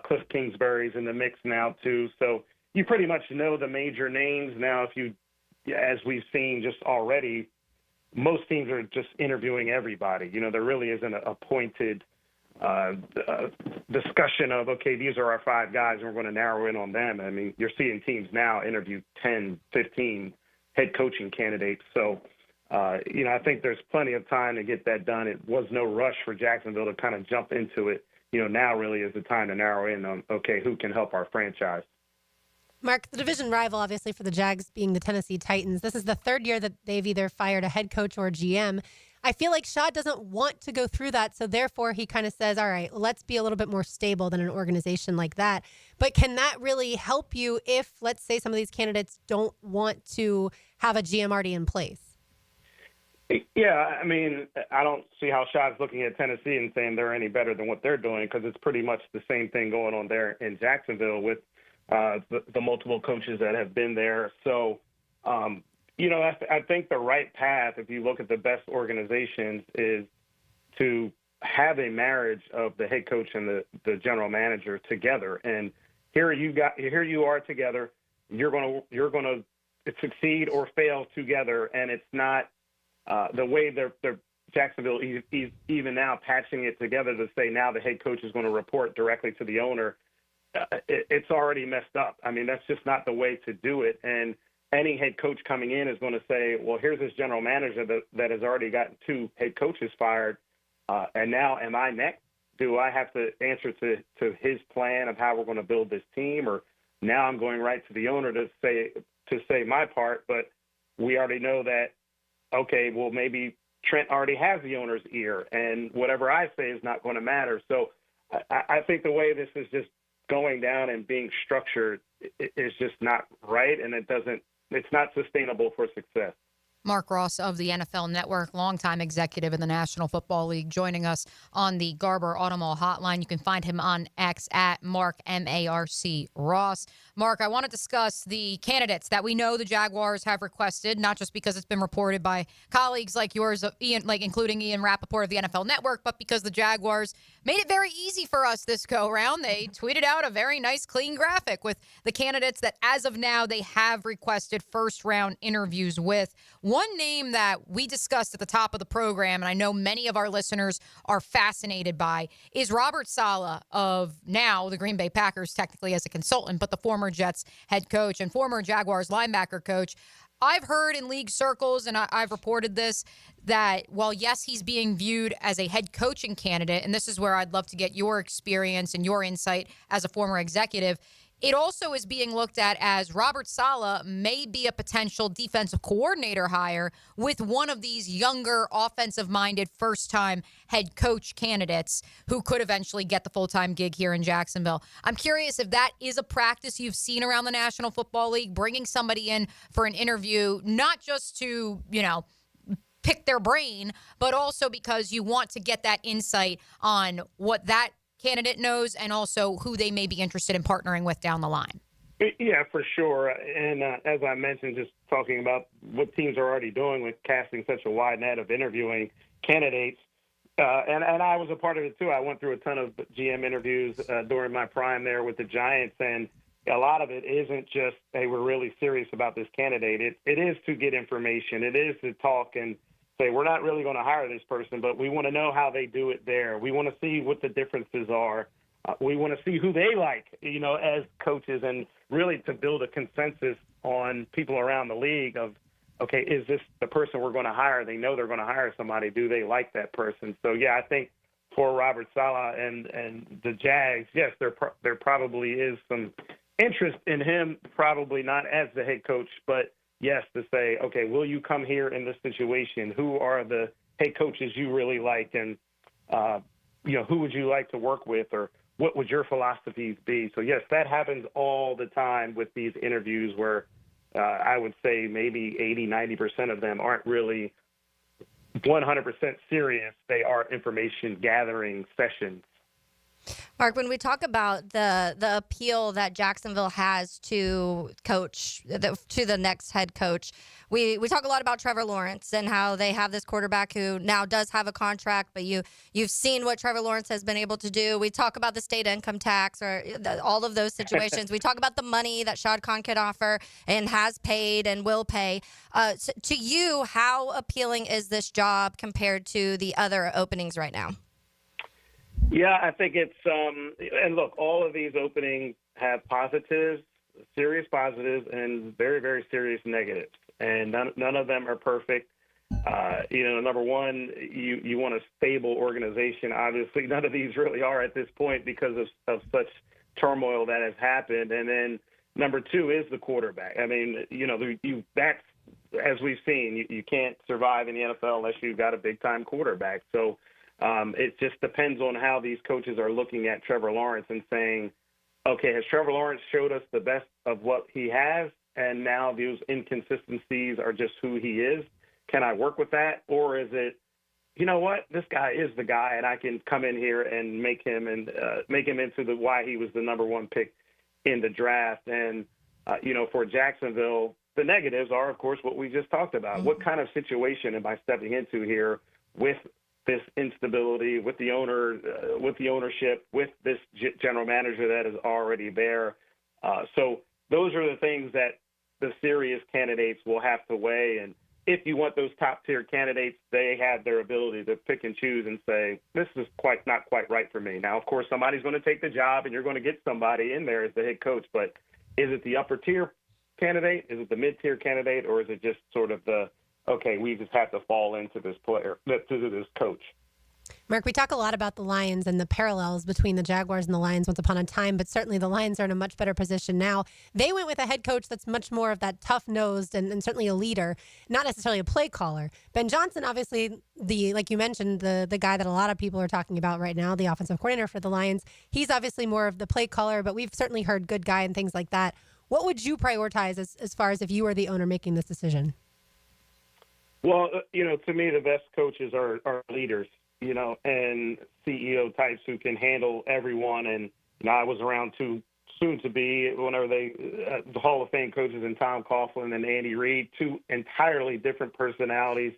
Cliff Kingsbury's in the mix now too. So you pretty much know the major names now. As we've seen just already, most teams are just interviewing everybody. There really isn't a pointed discussion of, okay, these are our 5 guys, and we're going to narrow in on them. I mean, you're seeing teams now interview 10, 15 head coaching candidates. So, I think there's plenty of time to get that done. It was no rush for Jacksonville to kind of jump into it. Now really is the time to narrow in on, okay, who can help our franchise. Mark, the division rival, obviously, for the Jags being the Tennessee Titans. This is the third year that they've either fired a head coach or GM. I feel like Shad doesn't want to go through that, so therefore he kind of says, all right, let's be a little bit more stable than an organization like that. But can that really help you if, let's say, some of these candidates don't want to have a GM already in place? Yeah, I mean, I don't see how Shad's looking at Tennessee and saying they're any better than what they're doing, because it's pretty much the same thing going on there in Jacksonville with the multiple coaches that have been there. So, I think the right path, if you look at the best organizations, is to have a marriage of the head coach and the general manager together. And here you are together. You're going to succeed or fail together. And it's not the way they're Jacksonville is even now patching it together to say now the head coach is going to report directly to the owner. It's already messed up. I mean, that's just not the way to do it. And any head coach coming in is going to say, well, here's this general manager that has already gotten 2 head coaches fired. And now am I next? Do I have to answer to his plan of how we're going to build this team? Or now I'm going right to the owner to say my part, but we already know that, okay, well, maybe Trent already has the owner's ear and whatever I say is not going to matter. So I think the way this is just going down and being structured is just not right, and it's not sustainable for success. Mark Ross of the NFL Network, longtime executive in the National Football League, joining us on the Garber Automall Hotline. You can find him on X at Mark, M-A-R-C, Ross. Mark, I want to discuss the candidates that we know the Jaguars have requested, not just because it's been reported by colleagues like yours, Ian, including Ian Rappaport of the NFL Network, but because the Jaguars made it very easy for us this go-around. They tweeted out a very nice, clean graphic with the candidates that, as of now, they have requested first-round interviews with. One One name that we discussed at the top of the program, and I know many of our listeners are fascinated by, is Robert Saleh of now the Green Bay Packers, technically as a consultant, but the former Jets head coach and former Jaguars linebacker coach. I've heard in league circles, and I've reported this, that while, yes, he's being viewed as a head coaching candidate, and this is where I'd love to get your experience and your insight as a former executive, it also is being looked at as Robert Saleh may be a potential defensive coordinator hire with one of these younger, offensive-minded, first-time head coach candidates who could eventually get the full-time gig here in Jacksonville. I'm curious if that is a practice you've seen around the National Football League, bringing somebody in for an interview, not just to, pick their brain, but also because you want to get that insight on what that candidate knows and also who they may be interested in partnering with down the line. Yeah, for sure. And as I mentioned, just talking about what teams are already doing with casting such a wide net of interviewing candidates. And I was a part of it, too. I went through a ton of GM interviews during my prime there with the Giants. And a lot of it isn't just, hey, we're really serious about this candidate. It is to get information. It is to talk and say, we're not really going to hire this person, but we want to know how they do it there. We want to see what the differences are. We want to see who they like, as coaches, and really to build a consensus on people around the league of, okay, is this the person we're going to hire? They know they're going to hire somebody. Do they like that person? So, yeah, I think for Robert Saleh and the Jags, yes, there probably is some interest in him, probably not as the head coach, but yes, to say, okay, will you come here in this situation? Who are the head coaches you really like? And, who would you like to work with, or what would your philosophies be? So, yes, that happens all the time with these interviews where I would say maybe 80, 90% of them aren't really 100% serious. They are information gathering sessions. Mark, when we talk about the appeal that Jacksonville has to the next head coach, we talk a lot about Trevor Lawrence and how they have this quarterback who now does have a contract, but you've seen what Trevor Lawrence has been able to do. We talk about the state income tax or all of those situations. We talk about the money that Shad Khan could offer and has paid and will pay. So to you, how appealing is this job compared to the other openings right now? Yeah, I think it's and look, all of these openings have positives, serious positives, and very, very serious negatives. And none of them are perfect. Number one, you want a stable organization. Obviously, none of these really are at this point because of such turmoil that has happened. And then number two is the quarterback. I mean, that's, as we've seen, you can't survive in the NFL unless you've got a big-time quarterback. So it just depends on how these coaches are looking at Trevor Lawrence and saying, okay, has Trevor Lawrence showed us the best of what he has, and now those inconsistencies are just who he is? Can I work with that? Or is it, you know what, this guy is the guy, and I can come in here and make him into why he was the number one pick in the draft? And, for Jacksonville, the negatives are, of course, what we just talked about. Mm-hmm. What kind of situation am I stepping into here with this instability, with the owner, with the ownership, with this general manager that is already there? So those are the things that the serious candidates will have to weigh. And if you want those top-tier candidates, they have their ability to pick and choose and say, this is not quite right for me. Now, of course, somebody's going to take the job, and you're going to get somebody in there as the head coach. But is it the upper-tier candidate? Is it the mid-tier candidate? Or is it just sort of okay, we just have to fall into this player, to this coach? Mark, we talk a lot about the Lions and the parallels between the Jaguars and the Lions once upon a time, but certainly the Lions are in a much better position now. They went with a head coach that's much more of that tough-nosed and certainly a leader, not necessarily a play caller. Ben Johnson, obviously, like you mentioned, the guy that a lot of people are talking about right now, the offensive coordinator for the Lions, he's obviously more of the play caller, but we've certainly heard good guy and things like that. What would you prioritize as far as if you were the owner making this decision? Well, to me, the best coaches are leaders, and CEO types who can handle everyone. And, I was around too soon to be whenever the Hall of Fame coaches and Tom Coughlin and Andy Reid, two entirely different personalities,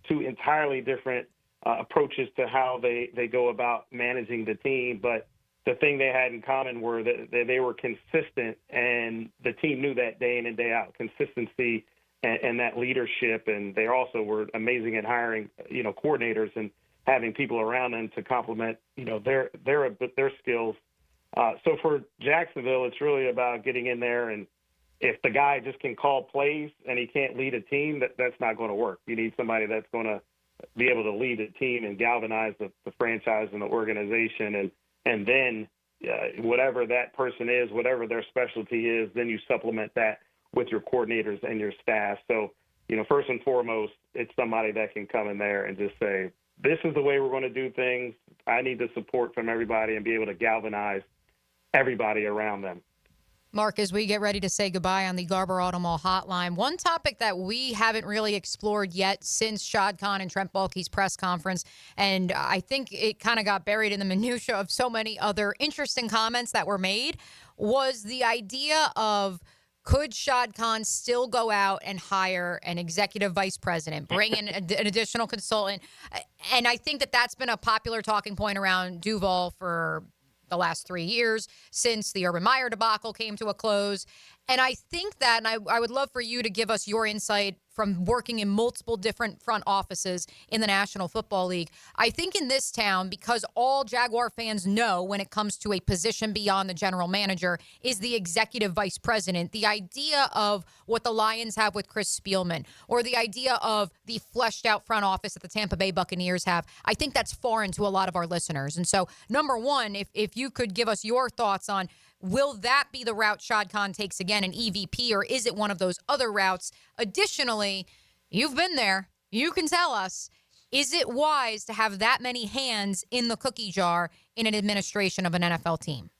two entirely different approaches to how they go about managing the team. But the thing they had in common were that they were consistent, and the team knew that day in and day out. Consistency and that leadership. And they also were amazing at hiring, coordinators and having people around them to complement, their skills. So for Jacksonville, it's really about getting in there, and if the guy just can call plays and he can't lead a team, that's not going to work. You need somebody that's going to be able to lead a team and galvanize the franchise and the organization, and then whatever that person is, whatever their specialty is, then you supplement that with your coordinators and your staff. So, first and foremost, it's somebody that can come in there and just say, this is the way we're going to do things. I need the support from everybody and be able to galvanize everybody around them. Mark, as we get ready to say goodbye on the Garber Auto Mall hotline, one topic that we haven't really explored yet since Shad Khan and Trent Baalke's press conference, and I think it kind of got buried in the minutia of so many other interesting comments that were made, was the idea of, could Shad Khan still go out and hire an executive vice president, bring in an additional consultant? And I think that that's been a popular talking point around Duval for the last 3 years since the Urban Meyer debacle came to a close. And I think that, and I would love for you to give us your insight from working in multiple different front offices in the National Football League. I think in this town, because all Jaguar fans know when it comes to a position beyond the general manager is the executive vice president, the idea of what the Lions have with Chris Spielman, or the idea of the fleshed out front office that the Tampa Bay Buccaneers have, I think that's foreign to a lot of our listeners. And so, number one, if you could give us your thoughts on, will that be the route Shad Khan takes again, an EVP, or is it one of those other routes? Additionally, you've been there. You can tell us, is it wise to have that many hands in the cookie jar in an administration of an NFL team?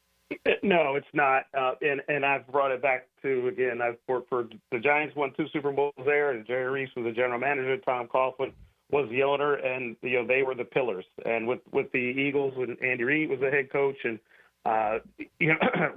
No, it's not. And I've brought it back to, again, I've worked for the Giants, won 2 Super Bowls there, and Jerry Reese was the general manager. Tom Coughlin was the owner, and they were the pillars. And with the Eagles, when Andy Reid was the head coach, and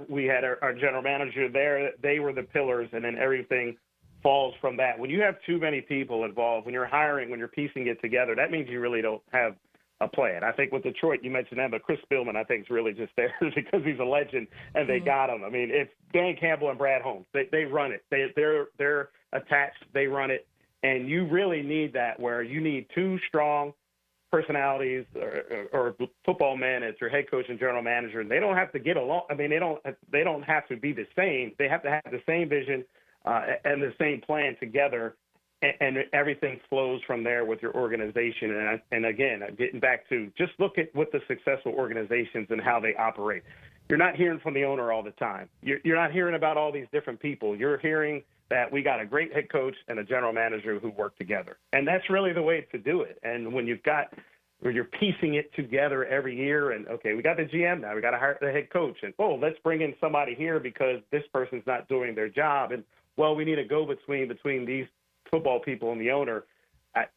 we had our general manager there. They were the pillars, and then everything falls from that. When you have too many people involved, when you're hiring, when you're piecing it together, that means you really don't have a plan. I think with Detroit, you mentioned that, but Chris Spielman, I think, is really just there because he's a legend, and they got him. I mean, it's Dan Campbell and Brad Holmes. They run it. They're attached. They run it, and you really need that, where you need 2 strong personalities or football men as your head coach and general manager, and they don't have to get along. I mean, they don't have to be the same. They have to have the same vision and the same plan together, and everything flows from there with your organization. And again, getting back to just look at what the successful organizations and how they operate. You're not hearing from the owner all the time. You're not hearing about all these different people. You're hearing that we got a great head coach and a general manager who work together. And that's really the way to do it. And when you're piecing it together every year, and okay, we got the GM now, we got to hire the head coach, and let's bring in somebody here because this person's not doing their job. And we need a go-between between these football people and the owner.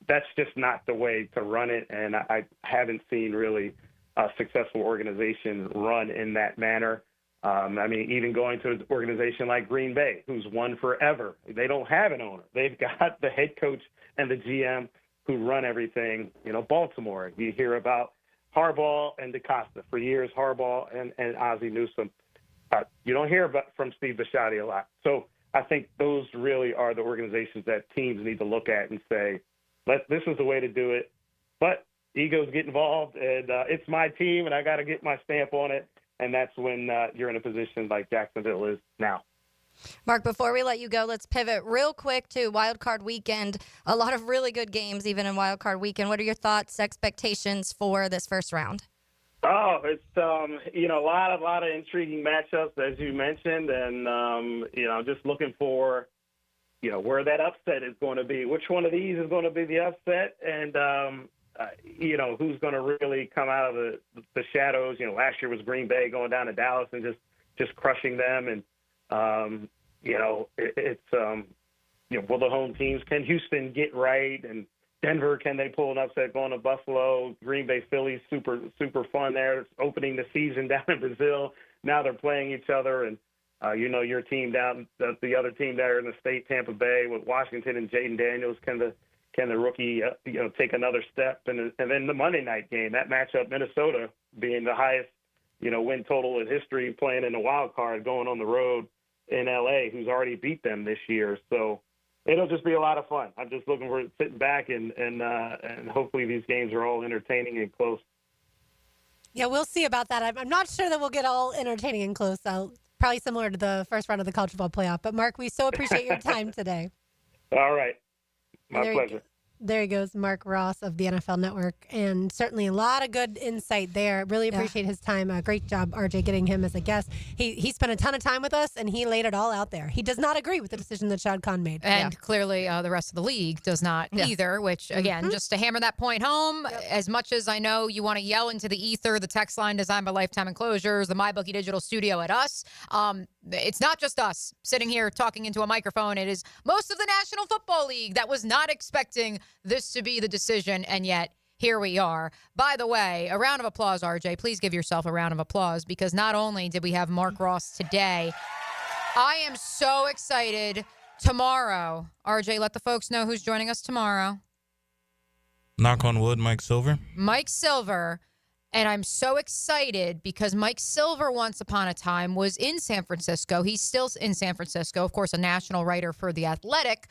That's just not the way to run it. And I haven't seen really a successful organization run in that manner. I mean, even going to an organization like Green Bay, who's won forever, they don't have an owner. They've got the head coach and the GM who run everything. Baltimore, you hear about Harbaugh and DeCosta for years, Harbaugh and Ozzie Newsome. You don't hear from Steve Bisciotti a lot. So I think those really are the organizations that teams need to look at and say, this is the way to do it. But egos get involved, and it's my team, and I got to get my stamp on it. And that's when you're in a position like Jacksonville is now. Mark, before we let you go, let's pivot real quick to Wild Card Weekend. A lot of really good games, even in Wild Card Weekend. What are your thoughts, expectations for this first round? Oh, it's a lot of intriguing matchups, as you mentioned, and just looking for where that upset is going to be. Which one of these is going to be the upset, and who's going to really come out of the shadows. Last year was Green Bay going down to Dallas and just crushing them. And, will the home teams, can Houston get right? And Denver, can they pull an upset going to Buffalo? Green Bay, Philly, super, super fun there. It's opening the season down in Brazil. Now they're playing each other. And, your team down, the other team there in the state, Tampa Bay, with Washington and Jaden Daniels, can the rookie, take another step? And then the Monday night game, that matchup, Minnesota being the highest, win total in history, playing in the wild card, going on the road in L.A., who's already beat them this year. So it'll just be a lot of fun. I'm just looking for sitting back and hopefully these games are all entertaining and close. Yeah, we'll see about that. I'm not sure that we'll get all entertaining and close. Probably similar to the first round of the college football playoff. But, Mark, we so appreciate your time today. All right. My pleasure. There he goes, Mark Ross of the NFL Network, and certainly a lot of good insight there. Really appreciate his time. Great job, RJ, getting him as a guest. He spent a ton of time with us, and he laid it all out there. He does not agree with the decision that Shad Khan made. And clearly the rest of the league does not either, which, again, just to hammer that point home, as much as I know you want to yell into the ether, the text line designed by Lifetime Enclosures, the MyBookie Digital Studio at us, it's not just us sitting here talking into a microphone. It is most of the National Football League that was not expecting this to be the decision, and yet here we are. By the way, a round of applause, RJ. Please give yourself a round of applause, because not only did we have Mark Ross today, I am so excited tomorrow. RJ, let the folks know who's joining us tomorrow. Knock on wood, Mike Silver. Mike Silver. And I'm so excited because Mike Silver, once upon a time, was in San Francisco. He's still in San Francisco, of course, a national writer for The Athletic.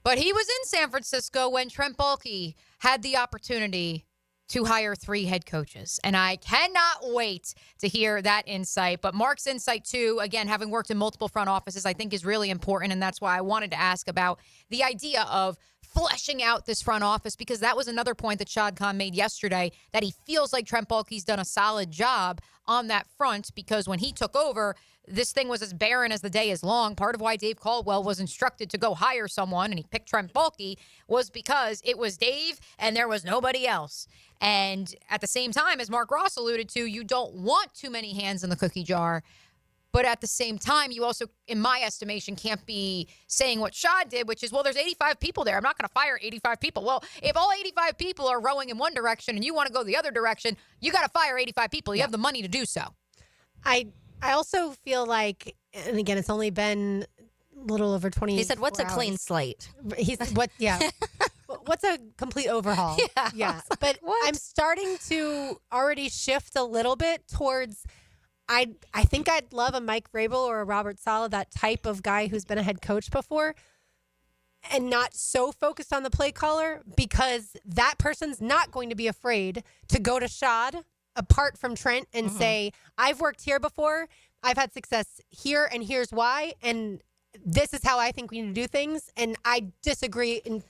But he was in San Francisco when Trent Baalke had the opportunity to hire 3 head coaches. And I cannot wait to hear that insight. But Mark's insight, too, again, having worked in multiple front offices, I think is really important. And that's why I wanted to ask about the idea of fleshing out this front office, because that was another point that Shad Khan made yesterday, that he feels like Trent Baalke's done a solid job on that front, because when he took over, this thing was as barren as the day is long. Part of why Dave Caldwell was instructed to go hire someone, and he picked Trent Baalke, was because it was Dave and there was nobody else. And at the same time, as Mark Ross alluded to, you don't want too many hands in the cookie jar. But at the same time, you also, in my estimation, can't be saying what Shad did, which is, well, there's 85 people there. I'm not going to fire 85 people. Well, if all 85 people are rowing in one direction and you want to go the other direction, you got to fire 85 people. You have the money to do so. I also feel like, and again, it's only been a little over 20. He said, "What's a clean slate?" What's a complete overhaul? Yeah. But I'm starting to already shift a little bit towards, I think I'd love a Mike Vrabel or a Robert Saleh, that type of guy who's been a head coach before, and not so focused on the play caller, because that person's not going to be afraid to go to Shad apart from Trent and say, I've worked here before, I've had success here, and here's why, and this is how I think we need to do things. And I disagree in,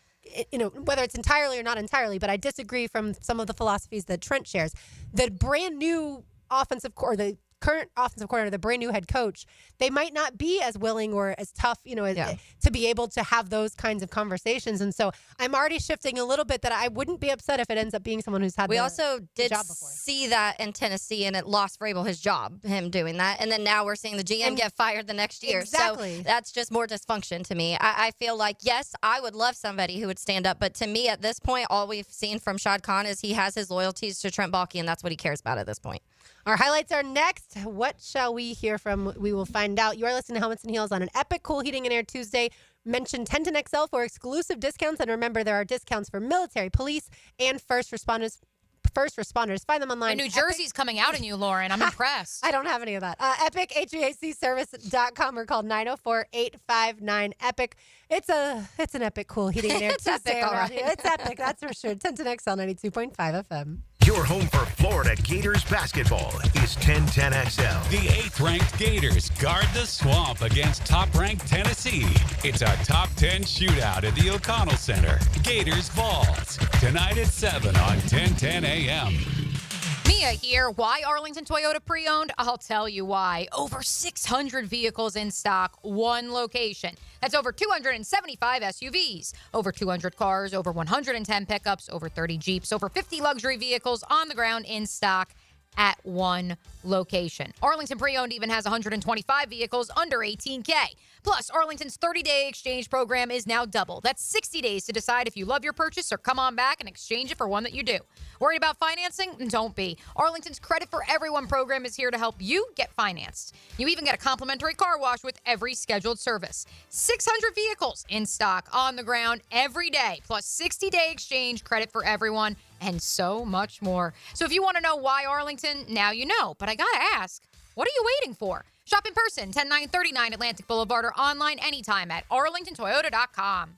whether it's entirely or not entirely, but I disagree from some of the philosophies that Trent shares. The brand new the current offensive coordinator, the brand new head coach, they might not be as willing or as tough, to be able to have those kinds of conversations. And so I'm already shifting a little bit, that I wouldn't be upset if it ends up being someone who's had We also did job before. see that in Tennessee, and it lost Vrabel his job, him doing that. And then now we're seeing the GM get fired the next year. Exactly. So that's just more dysfunction to me. I feel like, yes, I would love somebody who would stand up. But to me, at this point, all we've seen from Shad Khan is he has his loyalties to Trent Baalke, and that's what he cares about at this point. Our highlights are next. What shall we hear from? We will find out. You are listening to Helmets and Heels on an epic Cool Heating and Air Tuesday. Mention 1010XL for exclusive discounts. And remember, there are discounts for military, police, and first responders. Find them online. And New Jersey's coming out in you, Lauren. I'm impressed. I don't have any of that. EpicHVACService.com or call 904-859-EPIC. It's an epic Cool Heating and Air Tuesday. Epic, all right. It's epic, that's for sure. 1010XL 92.5 FM. Your home for Florida Gators basketball is 1010XL. The 8th-ranked Gators guard the swamp against top-ranked Tennessee. It's a top 10 shootout at the O'Connell Center. Gators Balls, tonight at 7 on 1010 a.m. Mia here. Why Arlington Toyota Pre-Owned? I'll tell you why. Over 600 vehicles in stock, one location. That's over 275 SUVs, over 200 cars, over 110 pickups, over 30 Jeeps, over 50 luxury vehicles on the ground in stock at one location. Arlington Pre-Owned even has 125 vehicles under $18K. Plus, Arlington's 30-day exchange program is now double. That's 60 days to decide if you love your purchase or come on back and exchange it for one that you do. Worried about financing? Don't be. Arlington's Credit for Everyone program is here to help you get financed. You even get a complimentary car wash with every scheduled service. 600 vehicles in stock on the ground every day, plus 60-day exchange, Credit for Everyone, and so much more. So if you want to know why Arlington, now you know. But I got to ask, What are you waiting for? Shop in person, 10939 Atlantic Boulevard, or online anytime at arlingtontoyota.com.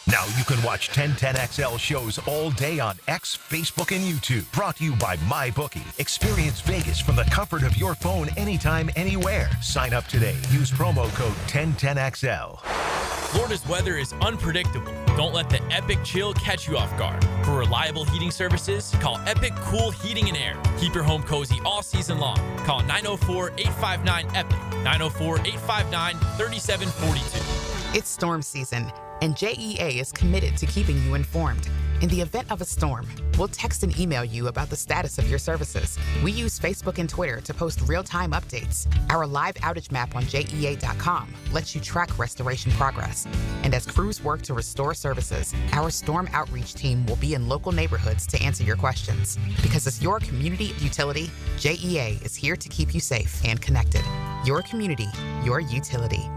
Now you can watch 1010XL shows all day on X, Facebook, and YouTube. Brought to you by MyBookie. Experience Vegas from the comfort of your phone anytime, anywhere. Sign up today. Use promo code 1010XL. Florida's weather is unpredictable. Don't let the Epic Chill catch you off guard. For reliable heating services, call Epic Cool Heating and Air. Keep your home cozy all season long. Call 904-859-EPIC. 904-859-3742. It's storm season, and JEA is committed to keeping you informed. In the event of a storm, we'll text and email you about the status of your services. We use Facebook and Twitter to post real-time updates. Our live outage map on JEA.com lets you track restoration progress. And as crews work to restore services, our storm outreach team will be in local neighborhoods to answer your questions. Because as your community utility, JEA is here to keep you safe and connected. Your community, your utility.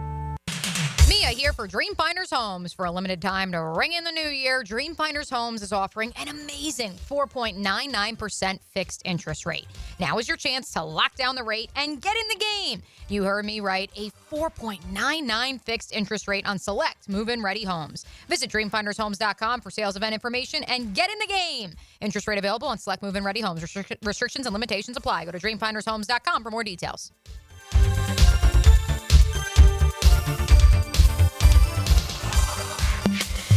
Mia here for Dream Finders Homes. For a limited time to ring in the new year, Dream Finders Homes is offering an amazing 4.99% fixed interest rate. Now is your chance to lock down the rate and get in the game. You heard me right, a 4.99 fixed interest rate on select move-in ready homes. Visit dreamfindershomes.com for sales event information and get in the game. Interest rate available on select move-in ready homes. Restrictions and limitations apply. Go to dreamfindershomes.com for more details.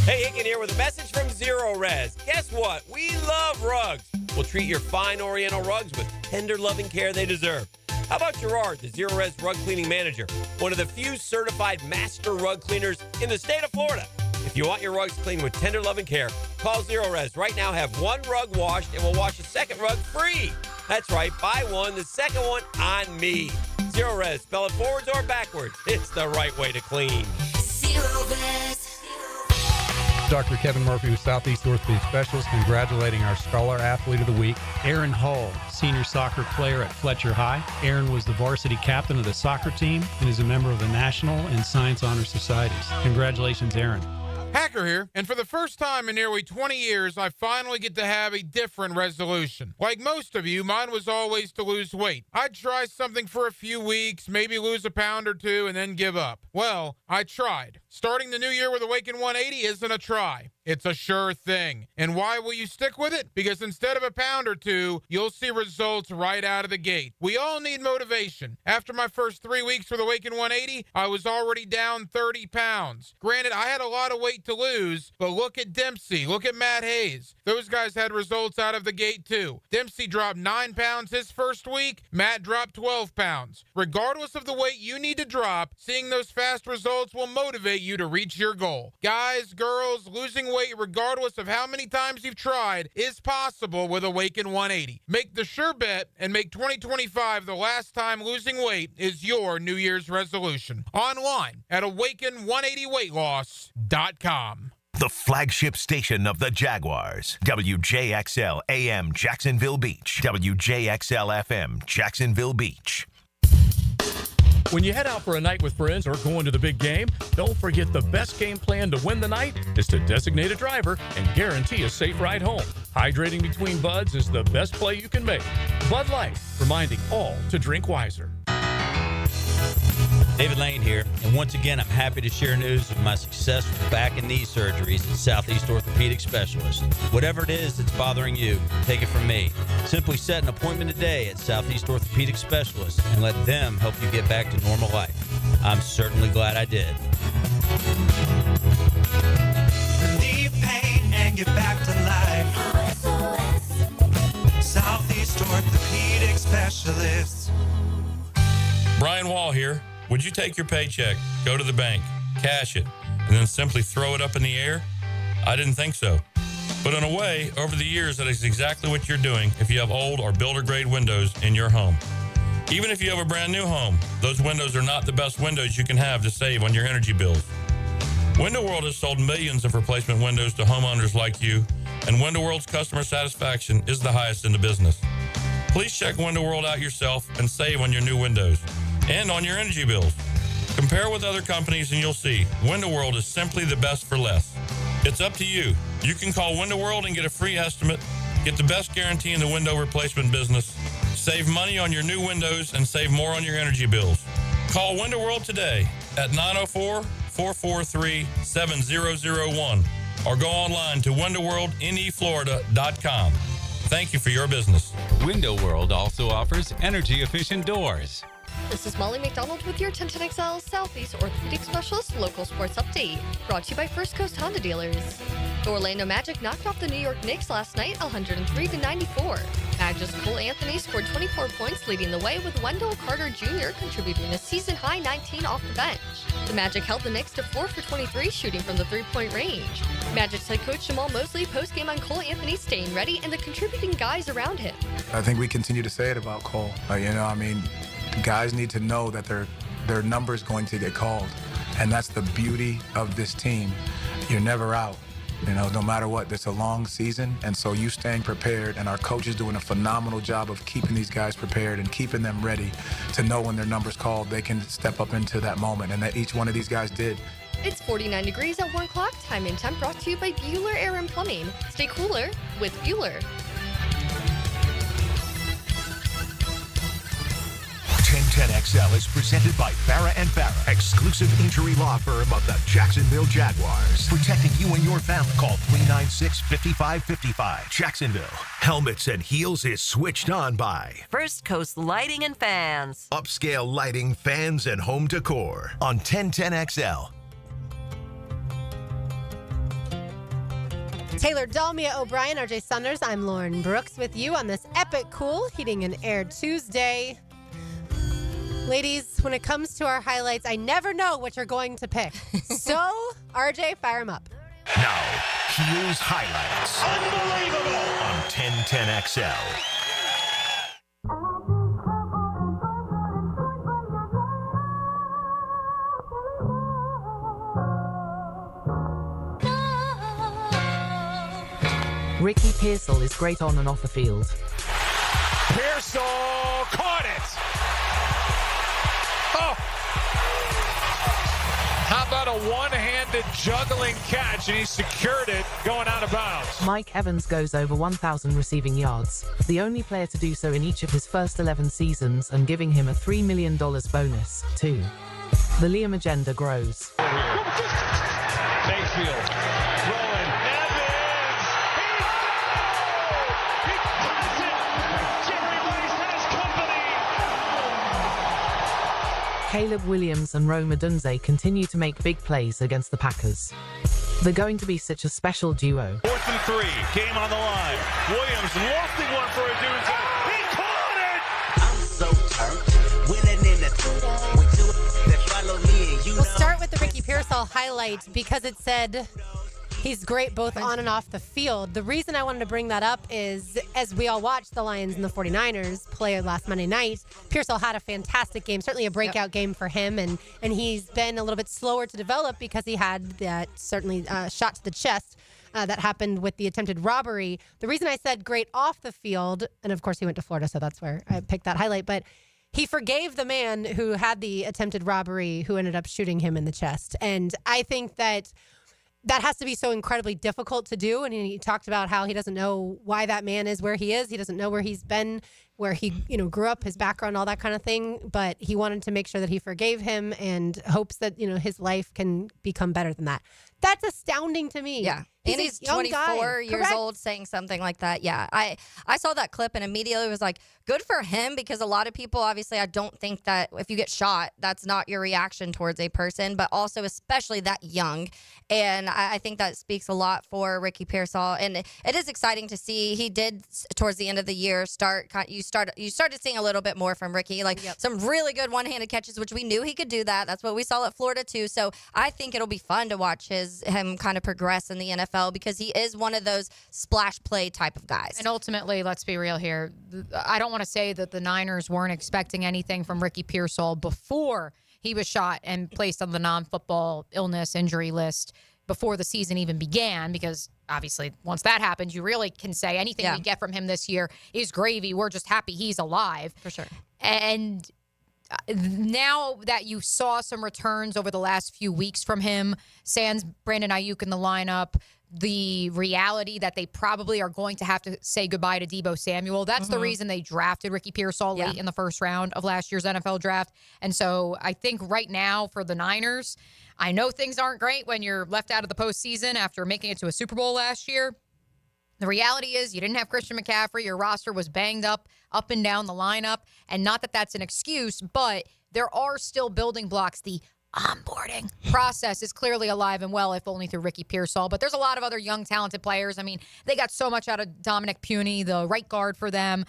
Hey, Hicken here with a message from Zero Res. Guess what? We love rugs. We'll treat your fine Oriental rugs with tender, loving care they deserve. How about Gerard, the Zero Res rug cleaning manager, one of the few certified master rug cleaners in the state of Florida? If you want your rugs cleaned with tender, loving care, call Zero Res. Right now, have one rug washed and we'll wash a second rug free. That's right, buy one, the second one on me. Zero Res, spell it forwards or backwards. It's the right way to clean. Zero Res. Dr. Kevin Murphy with Southeast Orthopedic Specialist congratulating our Scholar Athlete of the Week, Aaron Hall, senior soccer player at Fletcher High. Aaron was the varsity captain of the soccer team and is a member of the National and Science Honor Societies. Congratulations, Aaron. Hacker here, and for the first time in nearly 20 years, I finally get to have a different resolution. Like most of you, mine was always to lose weight. I'd try something for a few weeks, maybe lose a pound or two, and then give up. Well, I tried. Starting the new year with Awaken 180 isn't a try. It's a sure thing. And why will you stick with it? Because instead of a pound or two, you'll see results right out of the gate. We all need motivation. After my first 3 weeks with Awaken 180, I was already down 30 pounds. Granted, I had a lot of weight to lose, but look at Dempsey, look at Matt Hayes. Those guys had results out of the gate too. Dempsey dropped 9 pounds his first week, Matt dropped 12 pounds. Regardless of the weight you need to drop, seeing those fast results will motivate you to reach your goal. Guys, girls, losing weight regardless of how many times you've tried is possible with Awaken 180. Make the sure bet and make 2025 the last time losing weight is your New Year's resolution. Online at awaken180weightloss.com. The flagship station of the Jaguars. WJXL AM Jacksonville Beach. WJXL FM Jacksonville Beach. When you head out for a night with friends or going to the big game, don't forget the best game plan to win the night is to designate a driver and guarantee a safe ride home. Hydrating between buds is the best play you can make. Bud Light, reminding all to drink wiser. David Lane here, and once again, I'm happy to share news of my successful back and knee surgeries at Southeast Orthopedic Specialist. Whatever it is that's bothering you, take it from me. Simply set an appointment today at Southeast Orthopedic Specialist and let them help you get back to normal life. I'm certainly glad I did. Relieve pain and get back to life. Southeast Orthopedic Specialist. Brian Wall here. Would you take your paycheck, go to the bank, cash it, and then simply throw it up in the air? I didn't think so. But in a way, over the years, that is exactly what you're doing if you have old or builder-grade windows in your home. Even if you have a brand new home, those windows are not the best windows you can have to save on your energy bills. Window World has sold millions of replacement windows to homeowners like you, and Window World's customer satisfaction is the highest in the business. Please check Window World out yourself and save on your new windows and on your energy bills. Compare with other companies and you'll see Window World is simply the best for less. It's up to you. You can call Window World and get a free estimate Get the best guarantee in the window replacement business. Save money on your new windows and save more on your energy bills. Call Window World today at 904-443-7001 or go online to windowworldneflorida.com. Thank you for your business. Window World also offers energy-efficient doors. This is Molly McDonald with your 1010XL Southeast Orthopedic Specialist Local Sports Update, brought to you by First Coast Honda Dealers. The Orlando Magic knocked off the New York Knicks last night 103-94. Magic's Cole Anthony scored 24 points, leading the way, with Wendell Carter Jr. contributing a season-high 19 off the bench. The Magic held the Knicks to 4 for 23 shooting from the three-point range. Magic's head coach Jamal Mosley postgame on Cole Anthony staying ready and the contributing guys around him. I think we continue to say it about Cole. Guys need to know that their number is going to get called. And that's the beauty of this team. You're never out. No matter what, it's a long season, and so you staying prepared, and our coach is doing a phenomenal job of keeping these guys prepared and keeping them ready to know when their number's called, they can step up into that moment, and that each one of these guys did. It's 49 degrees at 1 o'clock. Time and temp brought to you by Bueller Air and Plumbing. Stay cooler with Bueller. 1010XL is presented by Farah & Farah, exclusive injury law firm of the Jacksonville Jaguars. Protecting you and your family. Call 396-5555. Jacksonville. Helmets and Heels is switched on by First Coast Lighting and Fans. Upscale lighting, fans, and home decor on 1010XL. Taylor Dalmia O'Brien, RJ Saunders. I'm Lauren Brooks with you on this epic cool Heating and Air Tuesday. Ladies, when it comes to our highlights, I never know what you're going to pick. So, RJ, fire them up. Now, Heels Highlights. Unbelievable! On 1010XL. Ricky Pearsall is great on and off the field. Pearsall caught it! Oh! How about a one-handed juggling catch, and he secured it going out of bounds. Mike Evans goes over 1,000 receiving yards, the only player to do so in each of his first 11 seasons, and giving him a $3 million bonus, too. The Liam agenda grows. Mayfield throwing. Evans! He caught it! Jerry Rice has company! Caleb Williams and Rome Odunze continue to make big plays against the Packers. They're going to be such a special duo. 4th and 3, game on the line. Williams lofting one for Odunze. He caught it! I'm so turned. Winning in the with two that follow me, and you We'll start with the Ricky Pearsall highlight because it said he's great both on and off the field. The reason I wanted to bring that up is, as we all watched the Lions and the 49ers play last Monday night, Pearsall had a fantastic game, certainly a breakout game for him, and he's been a little bit slower to develop because he had that certainly shot to the chest that happened with the attempted robbery. The reason I said great off the field, and of course he went to Florida, so that's where I picked that highlight, but he forgave the man who had the attempted robbery who ended up shooting him in the chest. And I think that has to be so incredibly difficult to do. And he talked about how he doesn't know why that man is where he is. He doesn't know where he's been, where he grew up, his background, all that kind of thing. But he wanted to make sure that he forgave him and hopes that, his life can become better than that. That's astounding to me. Yeah. He's and he's a young 24 guy. years Correct. old saying something like that. Yeah. I saw that clip and immediately was like, good for him, because a lot of people, obviously, I don't think that if you get shot, that's not your reaction towards a person, but also especially that young. And I think that speaks a lot for Ricky Pearsall. And it is exciting to see. He did, towards the end of the year, you started seeing a little bit more from Ricky, like some really good one-handed catches, which we knew he could do that. That's what we saw at Florida too. So I think it'll be fun to watch him kind of progress in the NFL, because he is one of those splash play type of guys. And ultimately, let's be real here. I don't want to say that the Niners weren't expecting anything from Ricky Pearsall before he was shot and placed on the non-football illness injury list before the season even began, because obviously once that happens, you really can say anything we get from him this year is gravy. We're just happy he's alive. For sure. And now that you saw some returns over the last few weeks from him, sans Brandon Ayuk in the lineup, the reality that they probably are going to have to say goodbye to Deebo Samuel. That's the reason they drafted Ricky Pearsall late in the first round of last year's NFL draft. And so I think right now for the Niners, I know things aren't great when you're left out of the postseason after making it to a Super Bowl last year. The reality is you didn't have Christian McCaffrey. Your roster was banged up and down the lineup. And not that that's an excuse, but there are still building blocks. The onboarding process is clearly alive and well, if only through Ricky Pearsall. But there's a lot of other young, talented players. I mean, they got so much out of Dominic Puny, the right guard for them.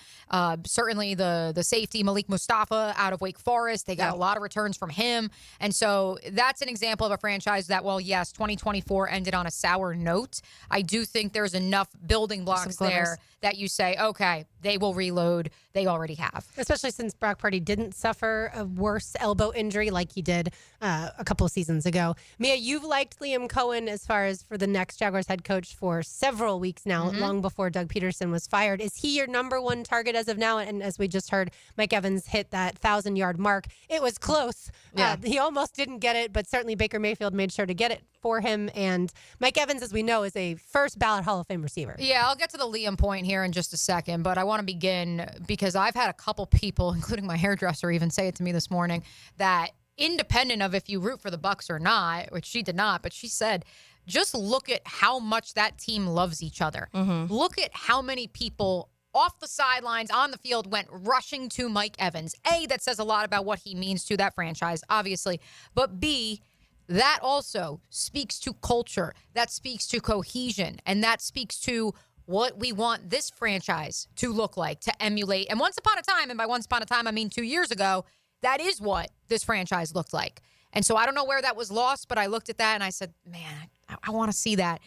Certainly the safety, Malik Mustafa, out of Wake Forest. They got a lot of returns from him. And so that's an example of a franchise that, well, yes, 2024 ended on a sour note. I do think there's enough building blocks there that you say, okay, they will reload. They already have. Especially since Brock Purdy didn't suffer a worse elbow injury like he did a couple of seasons ago. Mia, you've liked Liam Cohen as far as for the next Jaguars head coach for several weeks now, long before Doug Peterson was fired. Is he your number one target as of now? And as we just heard, Mike Evans hit that 1,000-yard mark. It was close. Yeah. He almost didn't get it, but certainly Baker Mayfield made sure to get it for him. And Mike Evans, as we know, is a first ballot Hall of Fame receiver. Yeah, I'll get to the Liam point here in just a second, but I want to begin because I've had a couple people, including my hairdresser, even say it to me this morning, that independent of if you root for the Bucs or not, which she did not, but she said, just look at how much that team loves each other. Look at how many people off the sidelines, on the field, went rushing to Mike Evans. A, that says a lot about what he means to that franchise, obviously. But B, that also speaks to culture. That speaks to cohesion. And that speaks to what we want this franchise to look like, to emulate. And once upon a time, and by once upon a time, I mean 2 years ago, that is what this franchise looked like. And so I don't know where that was lost, but I looked at that and I said, man, I want to see that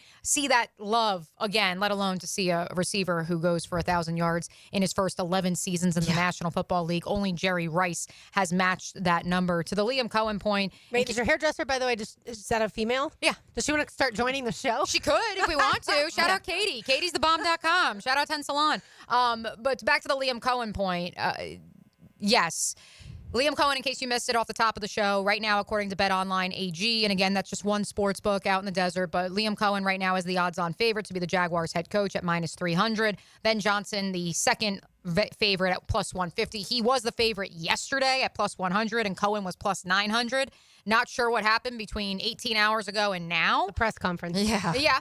love again, let alone to see a receiver who goes for 1,000 yards in his first 11 seasons in the National Football League. Only Jerry Rice has matched that number. To the Liam Cohen point. Wait, is your hairdresser, by the way, is that a female? Yeah. Does she want to start joining the show? She could if we want to. Shout out Katie. Katie'sTheBomb.com. Shout out 10 Salon. But back to the Liam Cohen point. Yes. Liam Cohen, in case you missed it off the top of the show, right now, according to BetOnline AG, and again, that's just one sports book out in the desert, but Liam Cohen right now is the odds-on favorite to be the Jaguars head coach at -300. Ben Johnson, the second favorite at +150. He was the favorite yesterday at +100, and Cohen was +900. Not sure what happened between 18 hours ago and now. The press conference. Yeah,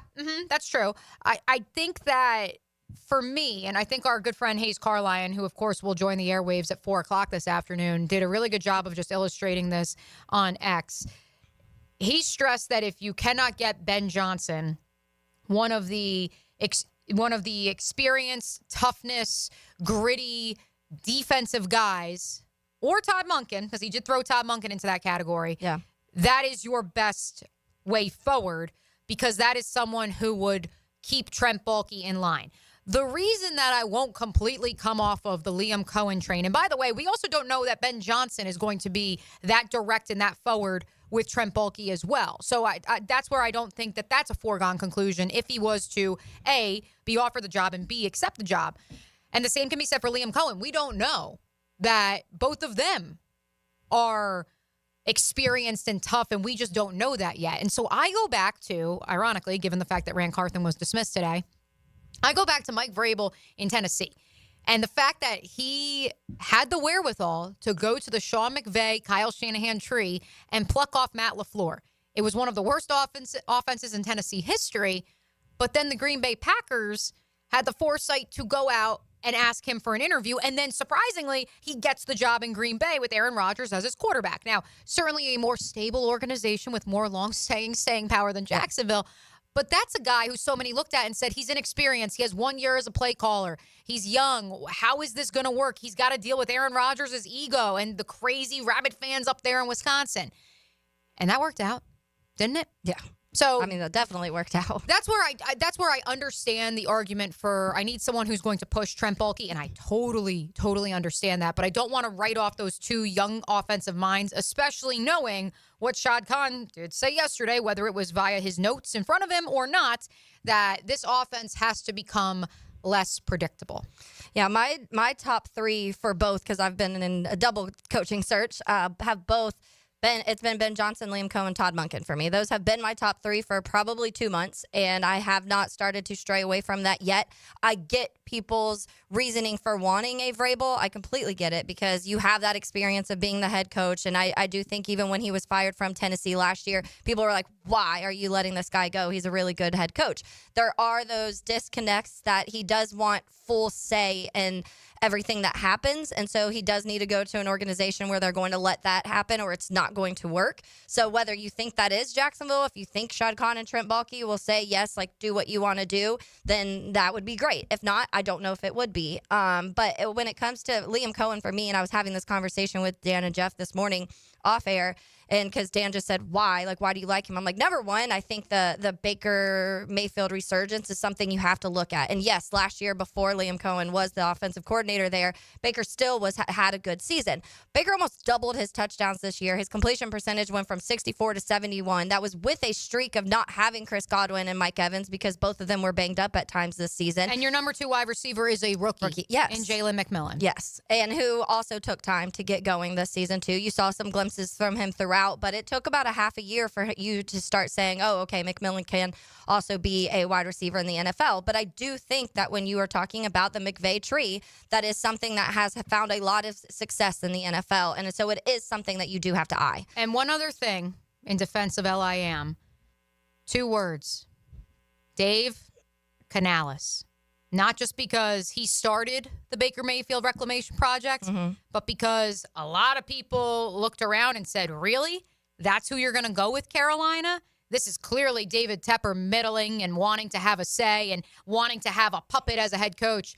that's true. I think that for me, and I think our good friend Hayes Carlyon, who of course will join the airwaves at 4 o'clock this afternoon, did a really good job of just illustrating this on X. He stressed that if you cannot get Ben Johnson, one of the experienced, toughness, gritty, defensive guys, or Todd Monken, because he did throw Todd Monken into that category, that is your best way forward, because that is someone who would keep Trent Baalke in line. The reason that I won't completely come off of the Liam Cohen train, and by the way, we also don't know that Ben Johnson is going to be that direct and that forward with Trent Baalke as well. So that's where I don't think that that's a foregone conclusion if he was to, A, be offered the job, and B, accept the job. And the same can be said for Liam Cohen. We don't know that both of them are experienced and tough, and we just don't know that yet. And so I go back to, ironically, given the fact that Rand Carthen was dismissed today, I go back to Mike Vrabel in Tennessee. And the fact that he had the wherewithal to go to the Sean McVay, Kyle Shanahan tree and pluck off Matt LaFleur. It was one of the worst offenses in Tennessee history, but then the Green Bay Packers had the foresight to go out and ask him for an interview. And then, surprisingly, he gets the job in Green Bay with Aaron Rodgers as his quarterback. Now, certainly a more stable organization with more long-staying staying power than Jacksonville. But that's a guy who so many looked at and said, he's inexperienced. He has 1 year as a play caller. He's young. How is this going to work? He's got to deal with Aaron Rodgers' ego and the crazy Rabbit fans up there in Wisconsin. And that worked out, didn't it? Yeah. So I mean, that definitely worked out. That's where I understand the argument for I need someone who's going to push Trent Baalke, and I totally understand that. But I don't want to write off those two young offensive minds, especially knowing what Shad Khan did say yesterday, whether it was via his notes in front of him or not, that this offense has to become less predictable. Yeah, my top three for both, because I've been in a double coaching search, have both It's been Ben Johnson, Liam Cohen, Todd Monken for me. Those have been my top 3 for probably 2 months, and I have not started to stray away from that yet. I get people's reasoning for wanting a Vrabel. I completely get it because you have that experience of being the head coach, and I do think even when he was fired from Tennessee last year, people were like, why are you letting this guy go? He's a really good head coach. There are those disconnects that he does want full say in everything that happens, and so he does need to go to an organization where they're going to let that happen or it's not going to work. So whether you think that is Jacksonville, if you think Shad Khan and Trent Baalke will say yes, like do what you want to do, then that would be great. If not, I don't know if it would be. But when it comes to Liam Cohen for me, and I was having this conversation with Dan and Jeff this morning off air, and because Dan just said, why? Like, why do you like him? I'm like, number one, I think the Baker Mayfield resurgence is something you have to look at. And yes, last year before Liam Cohen was the offensive coordinator there, Baker still had a good season. Baker almost doubled his touchdowns this year. His completion percentage went from 64 to 71. That was with a streak of not having Chris Godwin and Mike Evans because both of them were banged up at times this season. And your number 2 wide receiver is a rookie. Yes. In Jalen McMillan. Yes. And who also took time to get going this season, too. You saw some glimpses from him throughout, but it took about a half a year for you to start saying, oh, okay, McMillan can also be a wide receiver in the NFL. But I do think that when you are talking about the McVay tree, that is something that has found a lot of success in the NFL. And so it is something that you do have to eye. And one other thing in defense of LIM, 2 words. Dave Canales. Not just because he started the Baker Mayfield Reclamation Project, but because a lot of people looked around and said, really? That's who you're going to go with, Carolina? This is clearly David Tepper meddling and wanting to have a say and wanting to have a puppet as a head coach.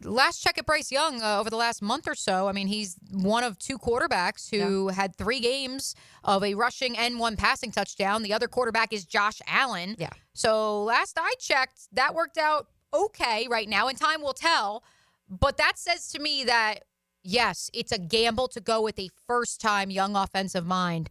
Last check at Bryce Young over the last month or so, I mean, he's one of 2 quarterbacks who had 3 games of a rushing and 1 passing touchdown. The other quarterback is Josh Allen. Yeah. So last I checked, that worked out okay right now, and time will tell. But that says to me that, yes, it's a gamble to go with a first-time young offensive mind,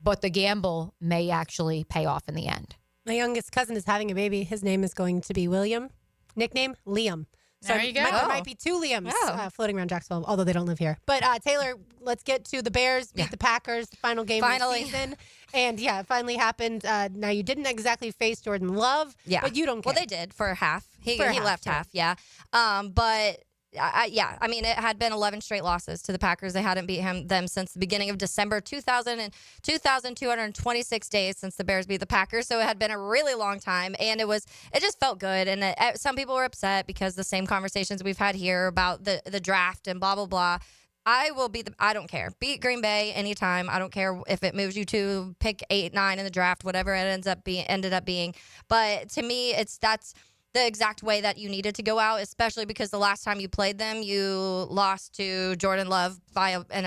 but the gamble may actually pay off in the end. My youngest cousin is having a baby. His name is going to be William. Nickname, Liam. So there you go. There might be 2 Liams floating around Jacksonville, although they don't live here. But Taylor, let's get to the Bears beat the Packers, the final game of the season. And it finally happened. Now, you didn't exactly face Jordan Love, but you don't care. Well, they did for half. He left half, but I mean, it had been 11 straight losses to the Packers. They hadn't beat them since the beginning of December 2,226 days since the Bears beat the Packers. So it had been a really long time, and it just felt good. And some people were upset because the same conversations we've had here about the draft and blah, blah, blah. I don't care. Beat Green Bay anytime. I don't care if it moves you to pick 8, 9 in the draft, whatever it ended up being. But to me, that's the exact way that you needed to go out, especially because the last time you played them, you lost to Jordan Love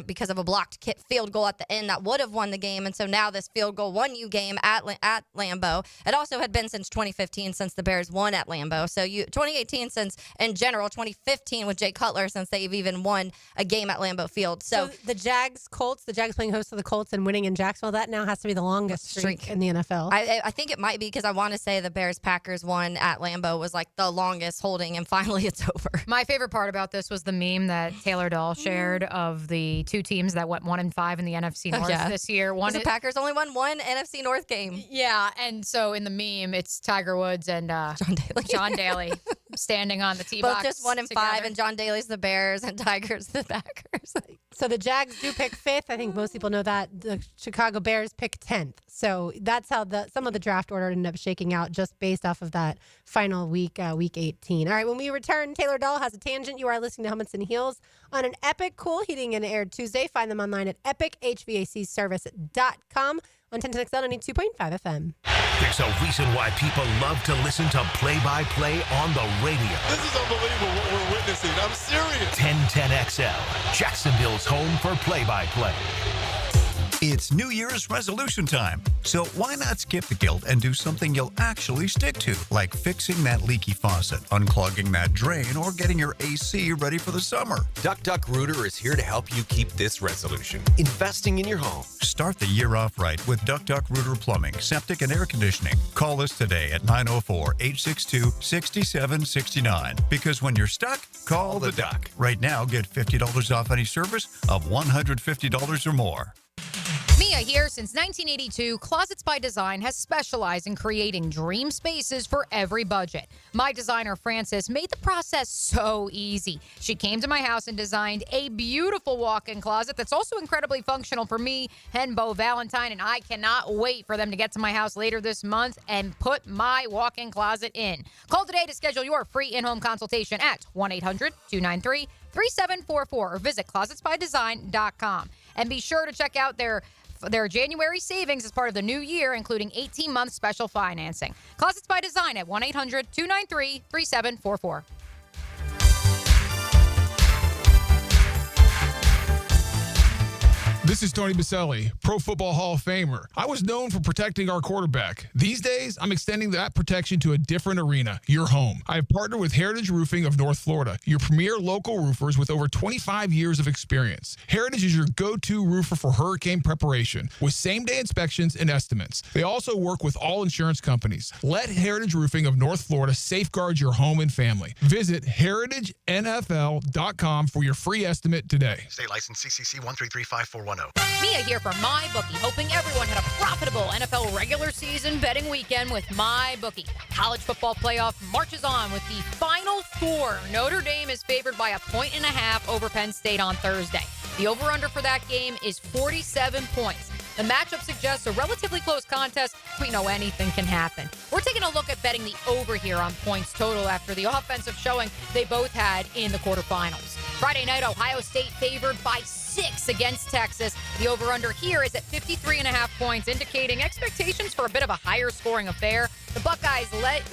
because of a blocked field goal at the end that would have won the game. And so now this field goal won you game at Lambeau. It also had been since 2015 since the Bears won at Lambeau. So 2018 since, in general, 2015 with Jay Cutler since they've even won a game at Lambeau Field. So the Jags playing host to the Colts and winning in Jacksonville, that now has to be the longest streak in the NFL. I think it might be because I want to say the Bears-Packers won at Lambeau was like the longest holding, and finally it's over. My favorite part about this was the meme that Taylor Dahl shared of the 2 teams that went 1-5 in the NFC North this year. The Packers only won 1 NFC North game. Yeah, and so in the meme, it's Tiger Woods and John Daly standing on the tee box. Both just 1-5, and John Daly's the Bears and Tiger's the Packers. So the Jags do pick 5th. I think most people know that. The Chicago Bears pick 10th. So that's how some of the draft order ended up shaking out, just based off of that final week 18. All right, when we return, Taylor Dahl has a tangent. You are listening to Helmets and Heels on an Epic Cool Heating and Air Tuesday. Find them online at epichvacservice.com on 1010XL 92.5 FM. There's a reason why people love to listen to play-by-play on the radio. This is unbelievable what we're witnessing. I'm serious. 1010XL, Jacksonville's home for play-by-play. It's New Year's resolution time, so why not skip the guilt and do something you'll actually stick to, like fixing that leaky faucet, unclogging that drain, or getting your AC ready for the summer. Duck Rooter is here to help you keep this resolution, investing in your home. Start the year off right with Duck Rooter Plumbing, Septic, and Air Conditioning. Call us today at 904-862-6769, because when you're stuck, call the Duck. Right now, get $50 off any service of $150 or more. Mia here. Since 1982, Closets by Design has specialized in creating dream spaces for every budget. My designer, Frances, made the process so easy. She came to my house and designed a beautiful walk-in closet that's also incredibly functional for me and Bo Valentine, and I cannot wait for them to get to my house later this month and put my walk-in closet in. Call today to schedule your free in-home consultation at 1-800-293-3744 or visit closetsbydesign.com. And be sure to check out their January savings as part of the new year, including 18-month special financing. Closets by Design at 1-800-293-3744. This is Tony Baselli, Pro Football Hall of Famer. I was known for protecting our quarterback. These days, I'm extending that protection to a different arena, your home. I have partnered with Heritage Roofing of North Florida, your premier local roofers with over 25 years of experience. Heritage is your go-to roofer for hurricane preparation, with same-day inspections and estimates. They also work with all insurance companies. Let Heritage Roofing of North Florida safeguard your home and family. Visit heritagenfl.com for your free estimate today. State license CCC 1335410. Mia here for MyBookie, hoping everyone had a profitable NFL regular season betting weekend with MyBookie. College football playoff marches on with the Final Four. Notre Dame is favored by 1.5 over Penn State on Thursday. The over-under for that game is 47 points. The matchup suggests a relatively close contest. We know anything can happen. We're taking a look at betting the over here on points total after the offensive showing they both had in the quarterfinals. Friday night, Ohio State favored by 6 against Texas. The over-under here is at 53.5 points, indicating expectations for a bit of a higher scoring affair. The Buckeyes'